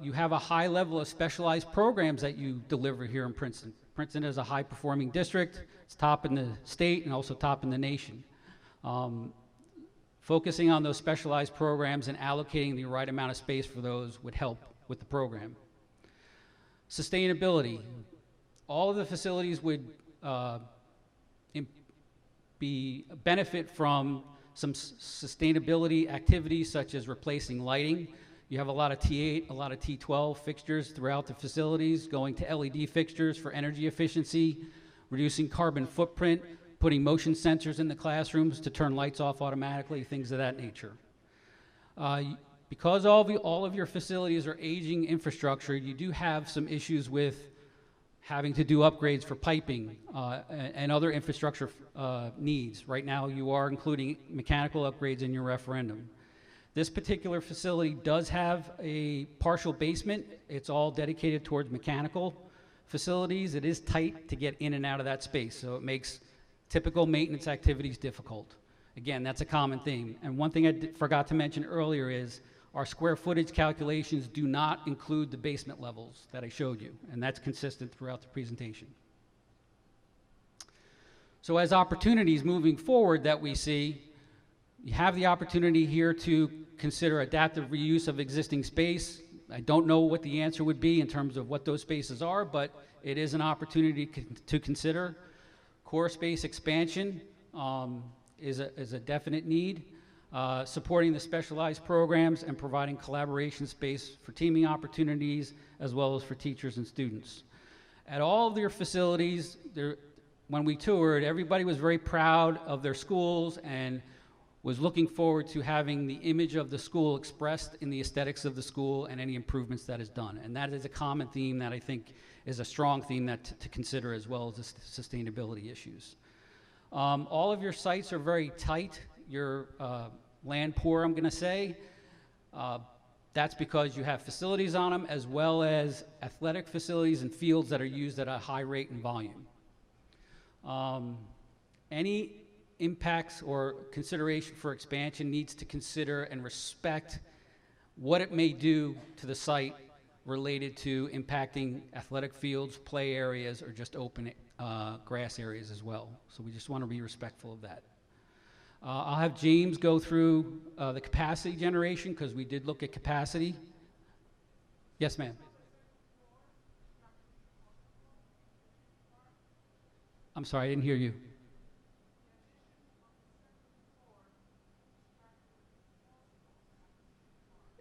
You have a high level of specialized programs that you deliver here in Princeton. Princeton is a high-performing district. It's top in the state and also top in the nation. Focusing on those specialized programs and allocating the right amount of space for those would help with the program. Sustainability. All of the facilities would benefit from some sustainability activities such as replacing lighting. You have a lot of T8, a lot of T12 fixtures throughout the facilities, going to LED fixtures for energy efficiency, reducing carbon footprint, putting motion sensors in the classrooms to turn lights off automatically, things of that nature. Because all of your facilities are aging infrastructure, you do have some issues with having to do upgrades for piping and other infrastructure needs. Right now, you are including mechanical upgrades in your referendum. This particular facility does have a partial basement. It's all dedicated towards mechanical facilities. It is tight to get in and out of that space, so it makes typical maintenance activities difficult. Again, that's a common theme. And one thing I forgot to mention earlier is our square footage calculations do not include the basement levels that I showed you, and that's consistent throughout the presentation. So as opportunities moving forward that we see, you have the opportunity here to consider adaptive reuse of existing space. I don't know what the answer would be in terms of what those spaces are, but it is an opportunity to consider. Core space expansion is a definite need. Supporting the specialized programs and providing collaboration space for teaming opportunities as well as for teachers and students. At all of their facilities, when we toured, everybody was very proud of their schools and was looking forward to having the image of the school expressed in the aesthetics of the school and any improvements that is done. And that is a common theme that I think is a strong theme to consider, as well as the sustainability issues. All of your sites are very tight. You're land poor, I'm going to say. That's because you have facilities on them, as well as athletic facilities and fields that are used at a high rate and volume. Any impacts or consideration for expansion needs to consider and respect what it may do to the site related to impacting athletic fields, play areas, or just open grass areas as well. So we just want to be respectful of that. I'll have James go through the capacity generation because we did look at capacity. Yes, ma'am. I'm sorry, I didn't hear you.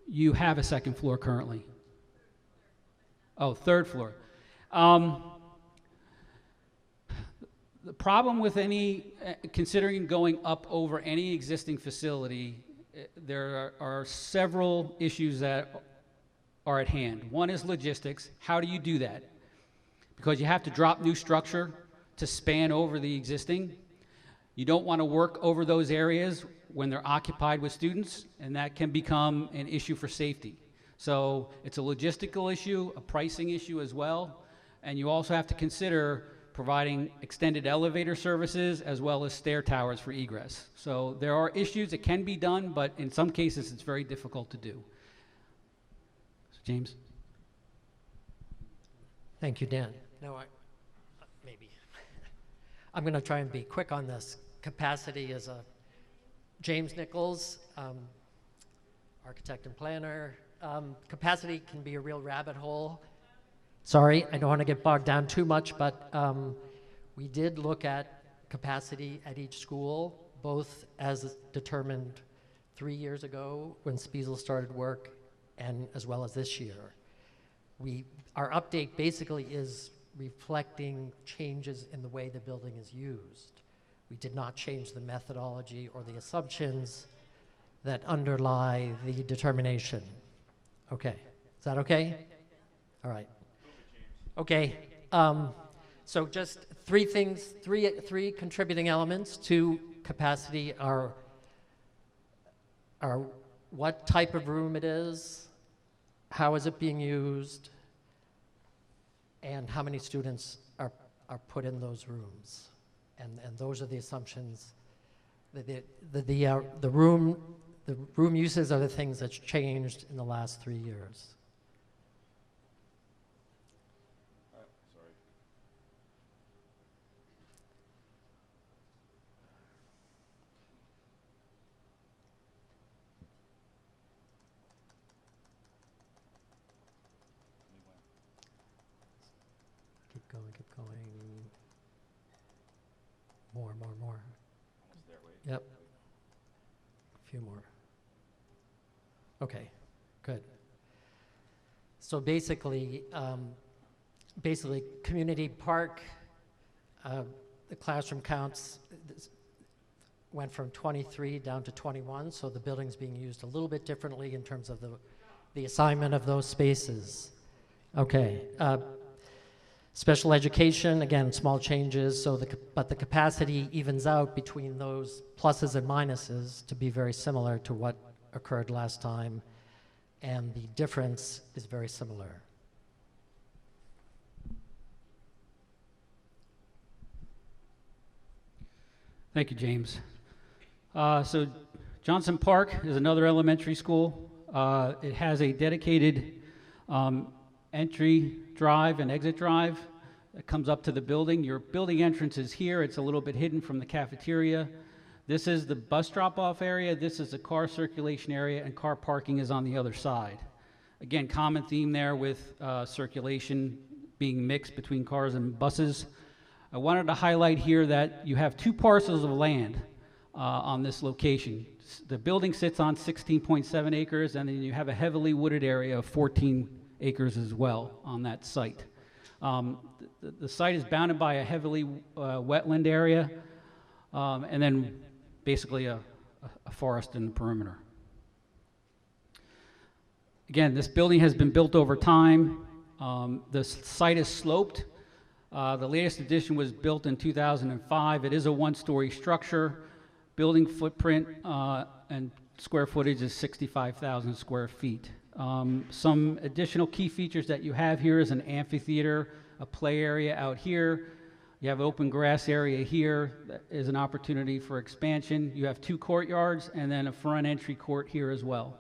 You have a second floor currently. Oh, third floor. The problem with considering going up over any existing facility, there are several issues that are at hand. One is logistics. How do you do that? Because you have to drop new structure to span over the existing. You don't want to work over those areas when they're occupied with students, and that can become an issue for safety. So it's a logistical issue, a pricing issue as well, and you also have to consider providing extended elevator services as well as stair towers for egress. So there are issues that can be done, but in some cases it's very difficult to do. So James? Thank you, Dan. No, maybe. I'm going to try and be quick on this. Capacity is James Nichols, architect and planner. Capacity can be a real rabbit hole. Sorry, I don't want to get bogged down too much, but we did look at capacity at each school, both as determined 3 years ago when Spiesel started work and as well as this year. Our update basically is reflecting changes in the way the building is used. We did not change the methodology or the assumptions that underlie the determination. Okay, is that okay? All right. Okay, so just three things, three contributing elements to capacity are what type of room it is, how is it being used, and how many students are put in those rooms. And those are the assumptions. The room uses are the things that's changed in the last 3 years. Keep going. More. Almost there, wait. Yep. A few more. Okay, good. So basically, community park, the classroom counts went from 23 down to 21, so the building's being used a little bit differently in terms of the assignment of those spaces. Okay. Special education, again, small changes, but the capacity evens out between those pluses and minuses to be very similar to what occurred last time, and the difference is very similar. Thank you, James. So Johnson Park is another elementary school. It has a dedicated entry drive and exit drive that comes up to the building. Your building entrance is here. It's a little bit hidden from the cafeteria. This is the bus drop-off area. This is the car circulation area, and car parking is on the other side. Again, common theme there with circulation being mixed between cars and buses. I wanted to highlight here that you have 2 parcels of land on this location. The building sits on 16.7 acres, and then you have a heavily wooded area of 14 acres as well on that site. The site is bounded by a heavily wetland area, and then basically a forest in the perimeter. Again, this building has been built over time. The site is sloped. The latest addition was built in 2005. It is a 1-story structure. Building footprint and square footage is 65,000 square feet. Some additional key features that you have here is an amphitheater, a play area out here. You have open grass area here. That is an opportunity for expansion. You have 2 courtyards and then a front entry court here as well.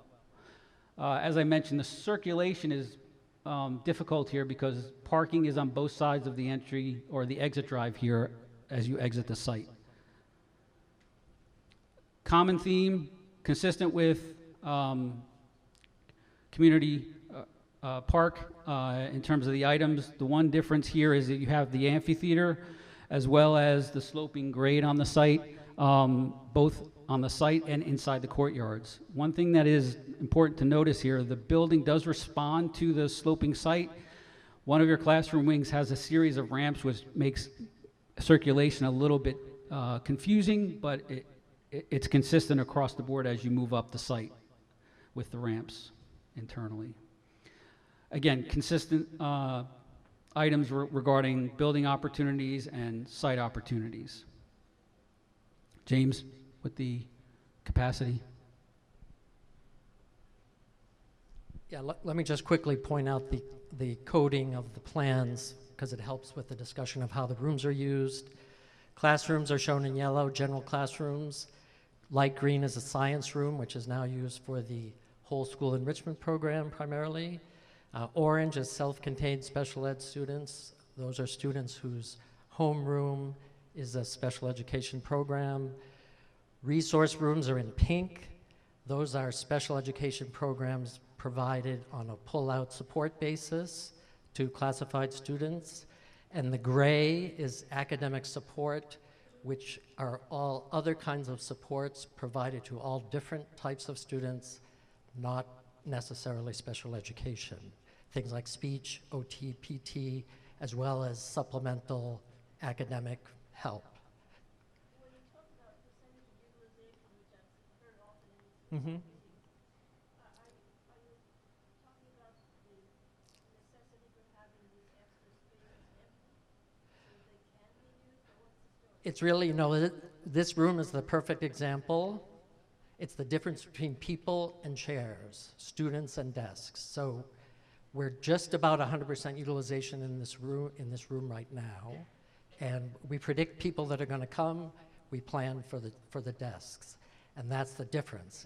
As I mentioned, the circulation is difficult here because parking is on both sides of the entry or the exit drive here as you exit the site. common theme, consistent with community park in terms of the items. The one difference here is that you have the amphitheater as well as the sloping grade on the site, both on the site and inside the courtyards. One thing that is important to notice here, the building does respond to the sloping site. One of your classroom wings has a series of ramps which makes circulation a little bit confusing, but it's consistent across the board as you move up the site with the ramps internally. Again, consistent items regarding building opportunities and site opportunities. James, with the capacity. Yeah, let me just quickly point out the coding of the plans because it helps with the discussion of how the rooms are used. Classrooms are shown in yellow, general classrooms. Light green is a science room, which is now used for the whole school enrichment program primarily. Orange is self-contained special ed students. Those are students whose homeroom is a special education program. Resource rooms are in pink. Those are special education programs provided on a pull-out support basis to classified students. And the gray is academic support, which are all other kinds of supports provided to all different types of students, not necessarily special education. Things like speech, OT, PT, as well as supplemental academic help. When you talk about percentage utilization, which I've heard often in Mm-hmm. are you talking about the necessity for having these extra spaces empty so they can be used, or what's the story? It's really, this room is the perfect example. It's the difference between people and chairs, students and desks. So we're just about 100% utilization in this room right now. And we predict people that are going to come. We plan for the desks. And that's the difference.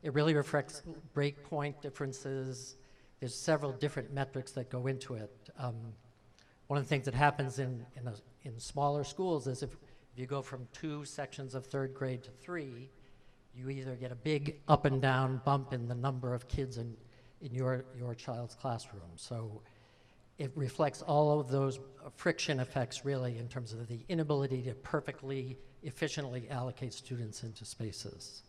It really reflects breakpoint differences. There's several different metrics that go into it. One of the things that happens in smaller schools is if you go from 2 sections of 3rd grade to 3, you either get a big up and down bump in the number of kids in your child's classroom. So it reflects all of those friction effects really in terms of the inability to perfectly, efficiently allocate students into spaces.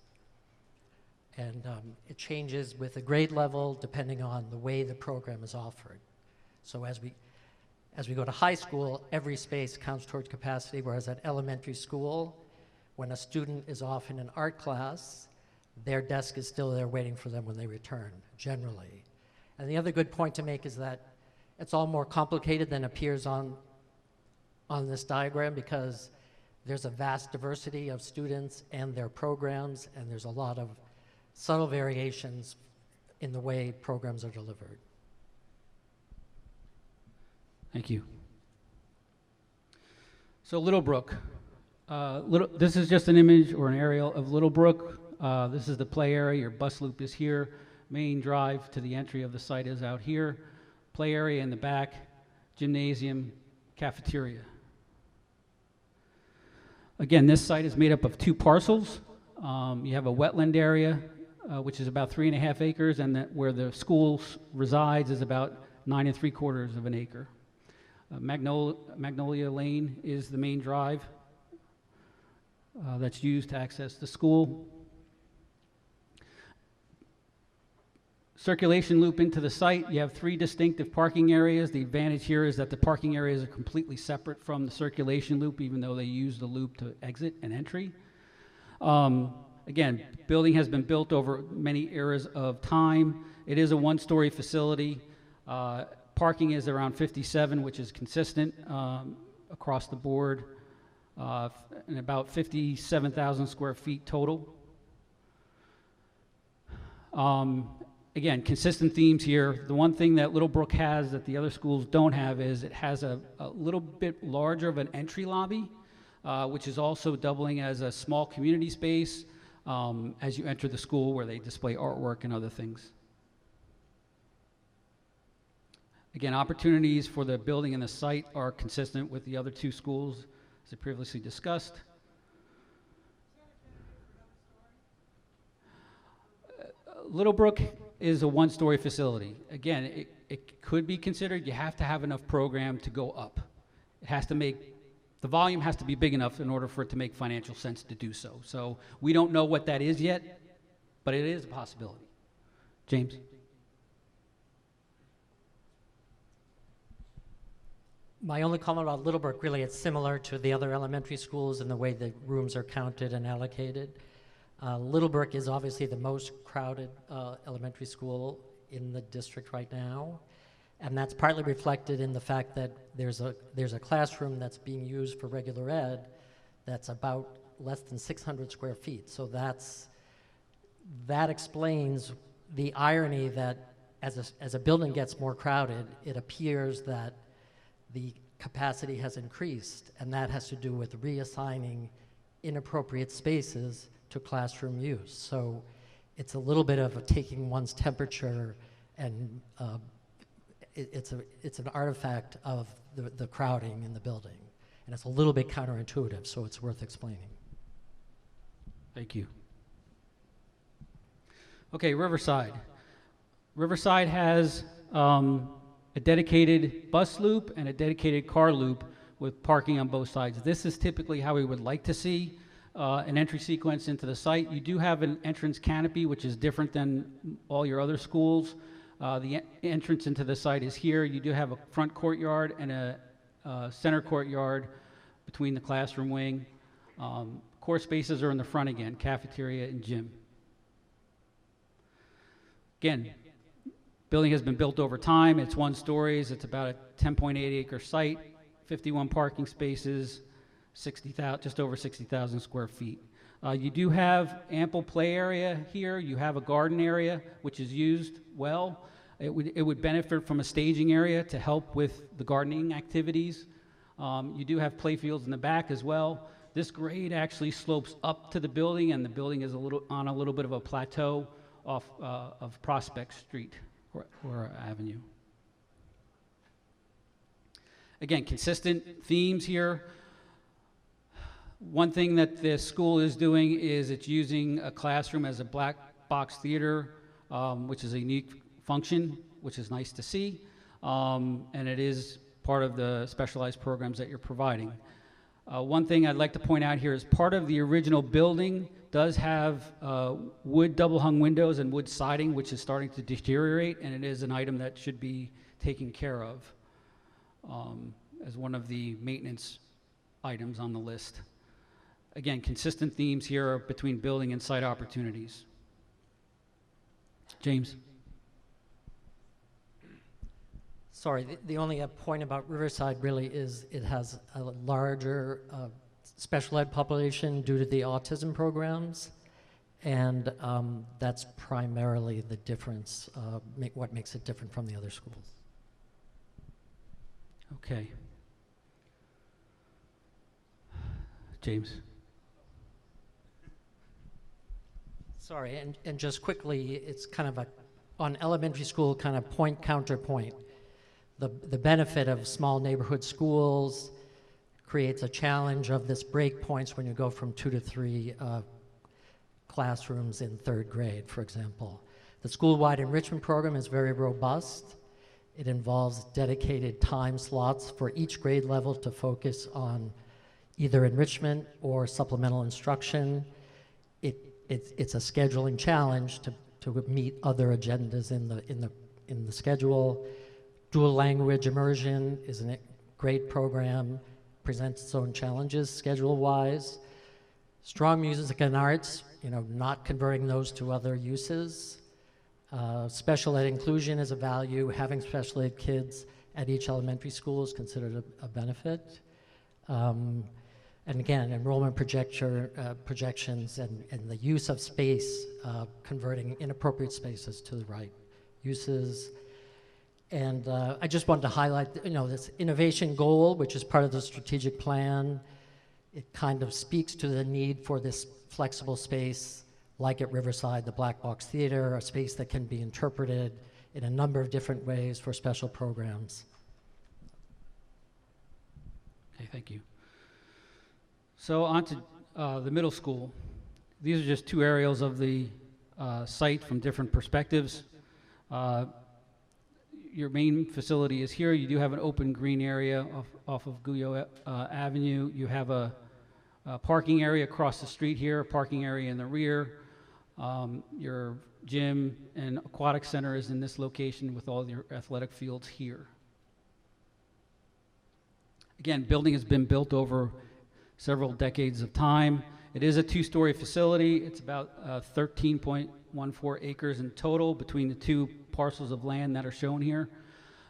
And it changes with the grade level depending on the way the program is offered. So as we go to high school, every space counts toward capacity, whereas at elementary school, when a student is off in an art class, their desk is still there waiting for them when they return, generally. And the other good point to make is that it's all more complicated than appears on this diagram because there's a vast diversity of students and their programs, and there's a lot of subtle variations in the way programs are delivered. Thank you. So Little Brook. This is just an image or an aerial of Little Brook. This is the play area. Your bus loop is here. Main drive to the entry of the site is out here. Play area in the back, gymnasium, cafeteria. Again, this site is made up of 2 parcels. You have a wetland area, which is about 3.5 acres, and where the school resides is about 9 3/4 of an acre. Magnolia Lane is the main drive that's used to access the school. Circulation loop into the site. You have 3 distinctive parking areas. The advantage here is that the parking areas are completely separate from the circulation loop, even though they use the loop to exit and entry. Again, building has been built over many eras of time. It is a 1-story facility. Parking is around 57, which is consistent across the board, and about 57,000 square feet total. Again, consistent themes here. The one thing that Little Brook has that the other schools don't have is it has a little bit larger of an entry lobby, which is also doubling as a small community space as you enter the school where they display artwork and other things. Again, opportunities for the building and the site are consistent with the other 2 schools, as I previously discussed. Littlebrook is a one-story facility. Again, it could be considered, you have to have enough program to go up. It has to make, the volume has to be big enough in order for it to make financial sense to do so. So we don't know what that is yet, but it is a possibility. James? My only comment about Littlebrook, really, it's similar to the other elementary schools in the way the rooms are counted and allocated. Littlebrook is obviously the most crowded elementary school in the district right now, and that's partly reflected in the fact that there's a classroom that's being used for regular ed that's about less than 600 square feet. So that explains the irony that as a building gets more crowded, it appears that the capacity has increased, and that has to do with reassigning inappropriate spaces to classroom use. So it's a little bit of a taking one's temperature, and it's an artifact of the crowding in the building. And it's a little bit counterintuitive, so it's worth explaining. Thank you. Okay, Riverside. Riverside has a dedicated bus loop and a dedicated car loop with parking on both sides. This is typically how we would like to see an entry sequence into the site. You do have an entrance canopy, which is different than all your other schools. The entrance into the site is here. You do have a front courtyard and a center courtyard between the classroom wing. Core spaces are in the front again, cafeteria and gym. Again, building has been built over time. It's 1 stories. It's about a 10.8 acre site, 51 parking spaces, just over 60,000 square feet. You do have ample play area here. You have a garden area, which is used well. It would benefit from a staging area to help with the gardening activities. You do have play fields in the back as well. This grade actually slopes up to the building, and the building is on a little bit of a plateau off of Prospect Street or Avenue. Again, consistent themes here. One thing that the school is doing is it's using a classroom as a black box theater, which is a unique function, which is nice to see, and it is part of the specialized programs that you're providing. One thing I'd like to point out here is part of the original building does have wood double-hung windows and wood siding, which is starting to deteriorate, and it is an item that should be taken care of as one of the maintenance items on the list. Again, consistent themes here between building and site opportunities. James? Sorry, the only point about Riverside really is it has a larger special ed population due to the autism programs, and that's primarily the difference, what makes it different from the other schools. Okay. James? Sorry, and just quickly, it's kind of on elementary school, kind of point counterpoint. The benefit of small neighborhood schools creates a challenge of this break points when you go from 2 to 3 classrooms in 3rd grade, for example. The school-wide enrichment program is very robust. It involves dedicated time slots for each grade level to focus on either enrichment or supplemental instruction. It's a scheduling challenge to meet other agendas in the schedule. Dual language immersion is a great program, presents its own challenges schedule-wise. Strong music and arts, not converting those to other uses. Special ed inclusion is a value. Having special ed kids at each elementary school is considered a benefit. And again, enrollment projections and the use of space, converting inappropriate spaces to the right uses. And I just wanted to highlight, this innovation goal, which is part of the strategic plan. It kind of speaks to the need for this flexible space, like at Riverside, the Black Box Theater, a space that can be interpreted in a number of different ways for special programs. Okay, thank you. So on to the middle school. These are just 2 aerials of the site from different perspectives. Your main facility is here. You do have an open green area off of Guyot Avenue. You have a parking area across the street here, a parking area in the rear. Your gym and aquatic center is in this location with all your athletic fields here. Again, building has been built over several decades of time. It is a two-story facility. It's about 13.14 acres in total between the two parcels of land that are shown here.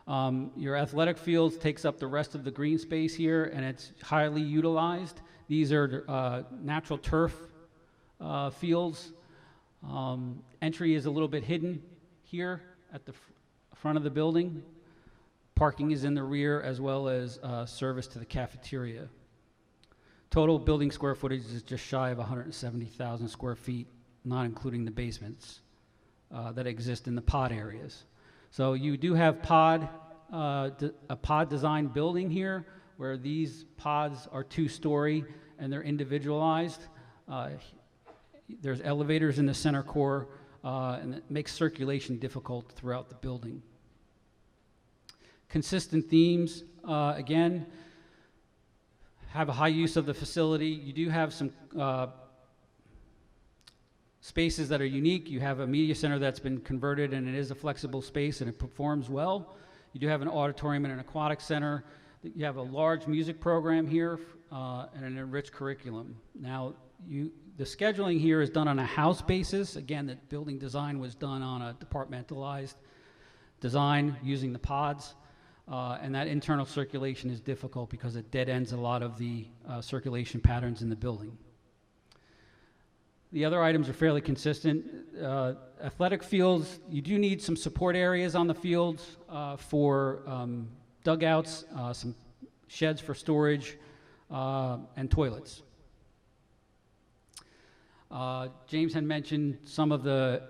Your athletic fields takes up the rest of the green space here, and it's highly utilized. These are natural turf fields. Entry is a little bit hidden here at the front of the building. Parking is in the rear, as well as service to the cafeteria. Total building square footage is just shy of 170,000 square feet, not including the basements that exist in the pod areas. So you do have a pod design building here, where these pods are two-story and they're individualized. There's elevators in the center core, and it makes circulation difficult throughout the building. Consistent themes, again, have a high use of the facility. You do have some spaces that are unique. You have a media center that's been converted, and it is a flexible space, and it performs well. You do have an auditorium and an aquatic center. You have a large music program here and an enriched curriculum. Now, the scheduling here is done on a house basis. Again, the building design was done on a departmentalized design using the pods. And that internal circulation is difficult because it dead ends a lot of the circulation patterns in the building. The other items are fairly consistent. Athletic fields, you do need some support areas on the fields for dugouts, some sheds for storage, and toilets. James had mentioned some of the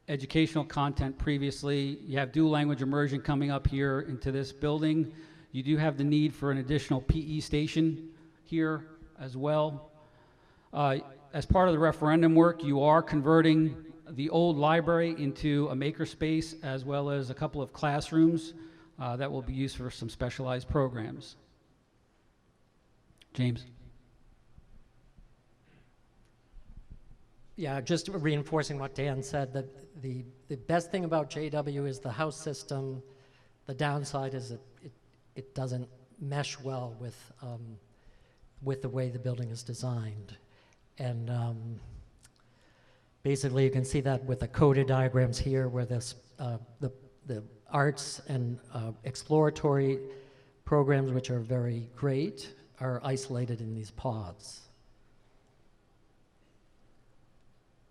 educational content previously. You have dual language immersion coming up here into this building. You do have the need for an additional PE station here as well. As part of the referendum work, you are converting the old library into a makerspace, as well as a couple of classrooms that will be used for some specialized programs. James. Yeah, just reinforcing what Dan said, that the best thing about JW is the house system. The downside is it doesn't mesh well with the way the building is designed. And basically, you can see that with the coded diagrams here, where this, the arts and exploratory programs, which are very great, are isolated in these pods.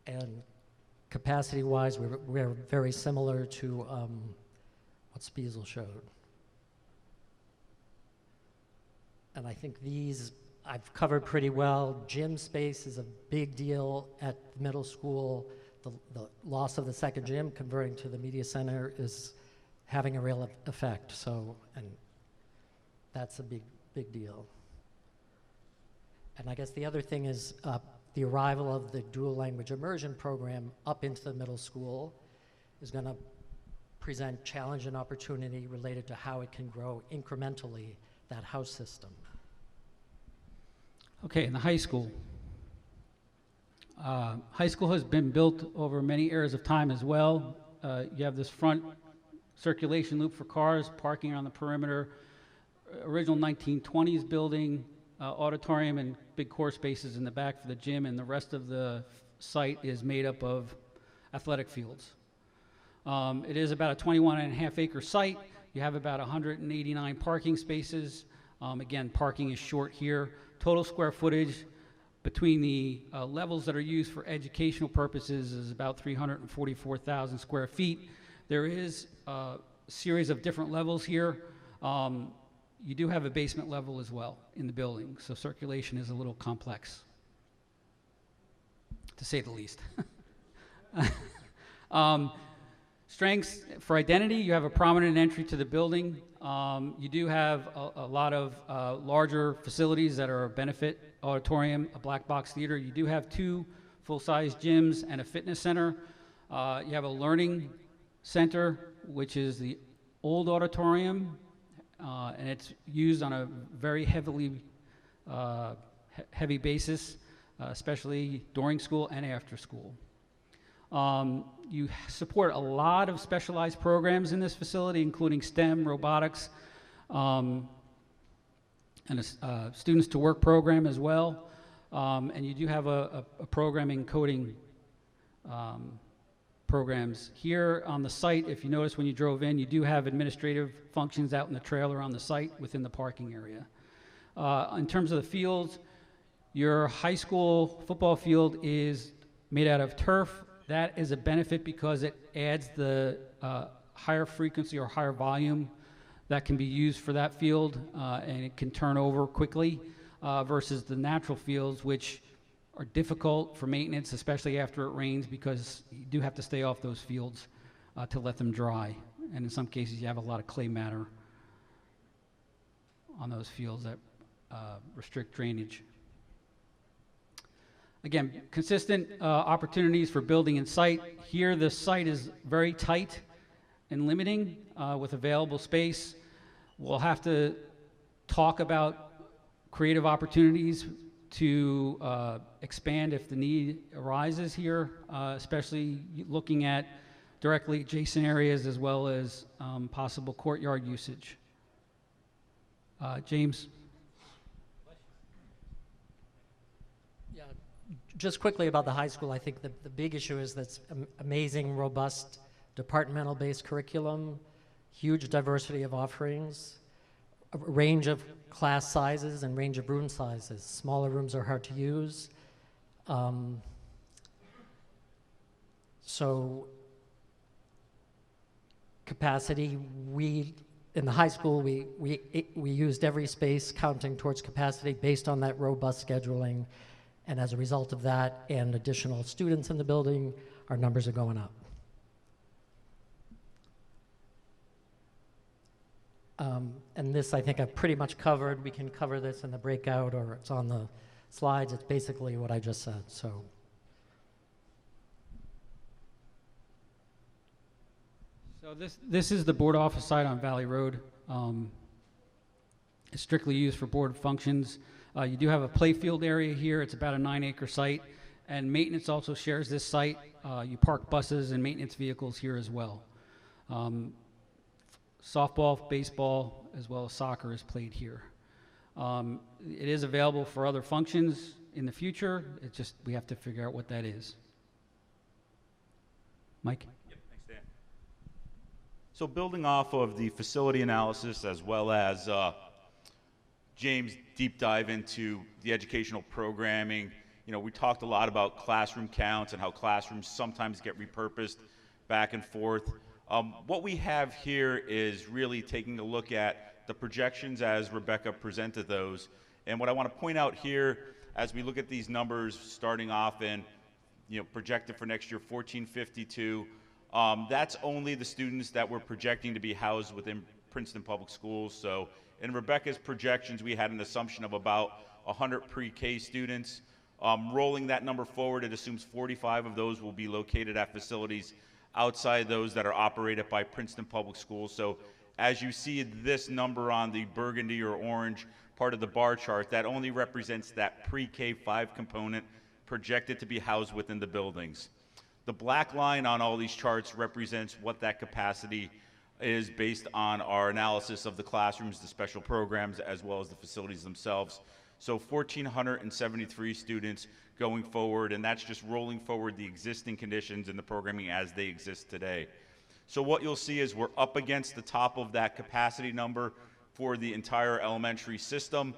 And capacity-wise, we're very similar to what Spiesel showed. And I think these I've covered pretty well. Gym space is a big deal at the middle school. The loss of the second gym, converting to the media center, is having a real effect. So, and that's a big deal. And I guess the other thing is the arrival of the dual language immersion program up into the middle school is going to present challenge and opportunity related to how it can grow incrementally, that house system. Okay, in the high school. High school has been built over many eras of time as well. You have this front circulation loop for cars, parking on the perimeter, original 1920s building, auditorium and big core spaces in the back for the gym, and the rest of the site is made up of athletic fields. It is about a 21.5 acre site. You have about 189 parking spaces. Again, parking is short here. Total square footage between the levels that are used for educational purposes is about 344,000 square feet. There is a series of different levels here. You do have a basement level as well in the building, so circulation is a little complex, to say the least. Strengths for identity, you have a prominent entry to the building. You do have a lot of larger facilities that are a benefit, auditorium, a black box theater. You do have 2 full-size gyms, and a fitness center. You have a learning center, which is the old auditorium, and it's used on a very heavy basis, especially during school and after school. You support a lot of specialized programs in this facility, including STEM, robotics, and a students to work program as well. And you do have a programming coding programs. Here on the site, if you notice when you drove in, you do have administrative functions out in the trailer on the site within the parking area. In terms of the fields, your high school football field is made out of turf. That is a benefit because it adds the higher frequency or higher volume that can be used for that field, and it can turn over quickly versus the natural fields, which are difficult for maintenance, especially after it rains, because you do have to stay off those fields to let them dry. And in some cases, you have a lot of clay matter on those fields that restrict drainage. Again, consistent opportunities for building and site. Here, the site is very tight and limiting with available space. We'll have to talk about creative opportunities to expand if the need arises here, especially looking at directly adjacent areas as well as possible courtyard usage. James? Yeah, just quickly about the high school, I think the big issue is that's amazing, robust, departmental-based curriculum, huge diversity of offerings, a range of class sizes and range of room sizes. Smaller rooms are hard to use. So capacity, in the high school, we used every space counting towards capacity based on that robust scheduling. And as a result of that and additional students in the building, our numbers are going up. And this, I think, I've pretty much covered. We can cover this in the breakout, or it's on the slides. It's basically what I just said. So, this is the board office site on Valley Road. It's strictly used for board functions. You do have a playfield area here. It's about a 9-acre site, and maintenance also shares this site. You park buses and maintenance vehicles here as well. Softball, baseball, as well as soccer is played here. It is available for other functions in the future. It's just we have to figure out what that is. Mike? Yep, thanks, Dan. So building off of the facility analysis as well as James' deep dive into the educational programming, we talked a lot about classroom counts and how classrooms sometimes get repurposed back and forth. What we have here is really taking a look at the projections as Rebecca presented those. And what I want to point out here, as we look at these numbers starting off in, projected for next year, 1452, that's only the students that we're projecting to be housed within Princeton Public Schools. So in Rebecca's projections, we had an assumption of about 100 pre-K students. Rolling that number forward, it assumes 45 of those will be located at facilities outside those that are operated by Princeton Public Schools. So as you see this number on the burgundy or orange part of the bar chart, that only represents that pre-K 5 component projected to be housed within the buildings. The black line on all these charts represents what that capacity is based on our analysis of the classrooms, the special programs, as well as the facilities themselves. So 1,473 students going forward, and that's just rolling forward the existing conditions in the programming as they exist today. So what you'll see is we're up against the top of that capacity number for the entire elementary system.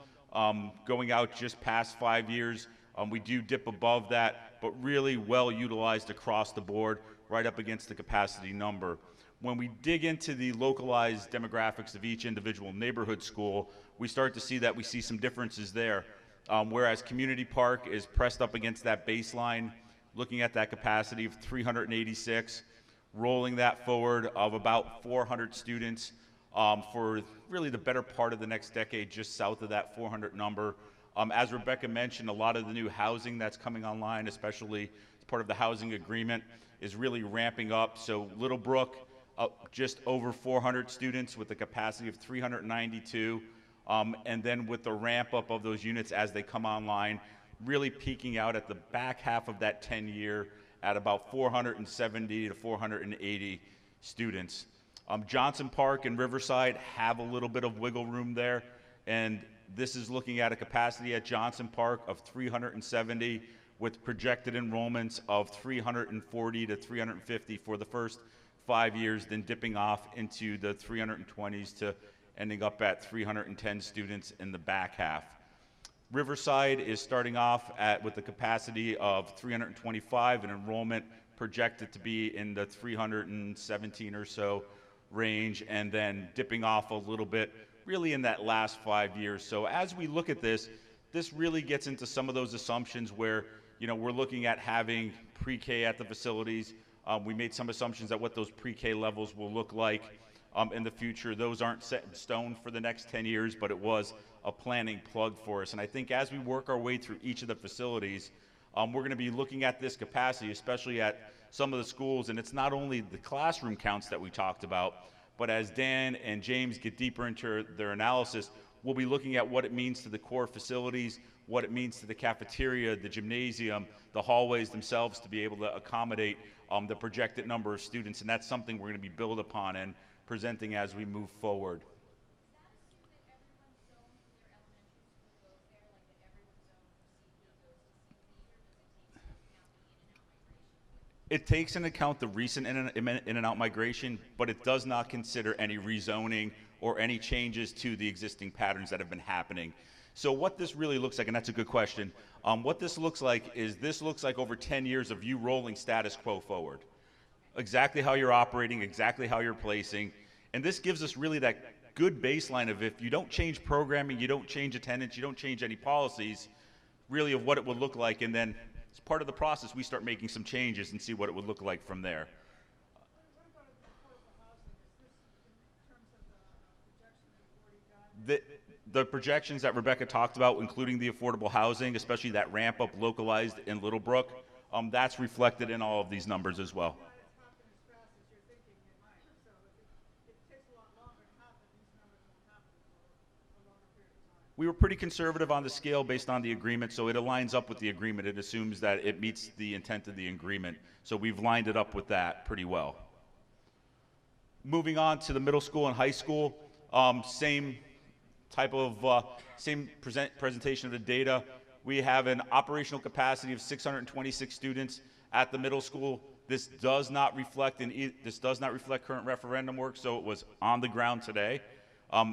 Going out just past 5 years, we do dip above that, but really well utilized across the board, right up against the capacity number. When we dig into the localized demographics of each individual neighborhood school, we start to see that we see some differences there. Whereas Community Park is pressed up against that baseline, looking at that capacity of 386, rolling that forward of about 400 students for really the better part of the next decade, just south of that 400 number. As Rebecca mentioned, a lot of the new housing that's coming online, especially as part of the housing agreement, is really ramping up. So Little Brook, just over 400 students with a capacity of 392. And then with the ramp up of those units as they come online, really peaking out at the back half of that 10-year at about 470 to 480 students. Johnson Park and Riverside have a little bit of wiggle room there, and this is looking at a capacity at Johnson Park of 370 with projected enrollments of 340 to 350 for the first 5 years, then dipping off into the 320s to ending up at 310 students in the back half. Riverside is starting off with a capacity of 325 and enrollment projected to be in the 317 or so range, and then dipping off a little bit really in that last 5 years. So as we look at this really gets into some of those assumptions where, you know, we're looking at having pre-K at the facilities. We made some assumptions at what those pre-K levels will look like in the future. Those aren't set in stone for the next 10 years, but it was a planning plug for us. And I think as we work our way through each of the facilities, we're going to be looking at this capacity, especially at some of the schools. And it's not only the classroom counts that we talked about, but as Dan and James get deeper into their analysis, we'll be looking at what it means to the core facilities, what it means to the cafeteria, the gymnasium, the hallways themselves to be able to accommodate the projected number of students. And that's something we're going to be built upon and presenting as we move forward. It takes into account the recent in and out migration, but it does not consider any rezoning or any changes to the existing patterns that have been happening. So what this really looks like, and that's a good question, what this looks like is over 10 years of you rolling status quo forward. Exactly how you're operating, exactly how you're placing, and this gives us really that good baseline of if you don't change programming, you don't change attendance, you don't change any policies, really of what it would look like, and then as part of the process, we start making some changes and see what it would look like from there. The projections that Rebecca talked about, including the affordable housing, especially that ramp up localized in Little Brook, that's reflected in all of these numbers as well. We were pretty conservative on the scale based on the agreement, so it aligns up with the agreement. It assumes that it meets the intent of the agreement. So we've lined it up with that pretty well. Moving on to the middle school and high school, same type of, presentation of the data. We have an operational capacity of 626 students at the middle school. This does not reflect current referendum work, so it was on the ground today.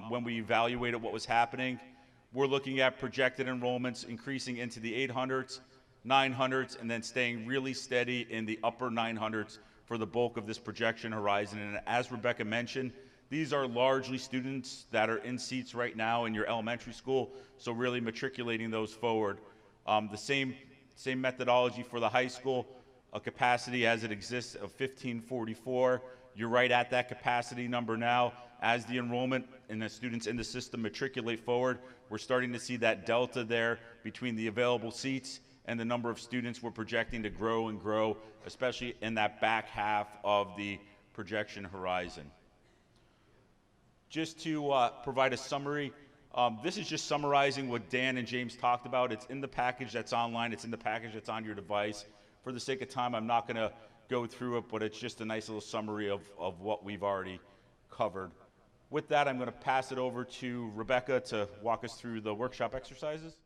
When we evaluated what was happening, we're looking at projected enrollments increasing into the 800s, 900s, and then staying really steady in the upper 900s for the bulk of this projection horizon. And as Rebecca mentioned, these are largely students that are in seats right now in your elementary school, so really matriculating those forward. The same methodology for the high school, a capacity as it exists of 1544. You're right at that capacity number now. As the enrollment and the students in the system matriculate forward, we're starting to see that delta there between the available seats and the number of students we're projecting to grow and grow, especially in that back half of the projection horizon. Just to provide a summary, this is just summarizing what Dan and James talked about. It's in the package that's online. It's in the package that's on your device. For the sake of time, I'm not going to go through it, but it's just a nice little summary of what we've already covered. With that, I'm going to pass it over to Rebecca to walk us through the workshop exercises.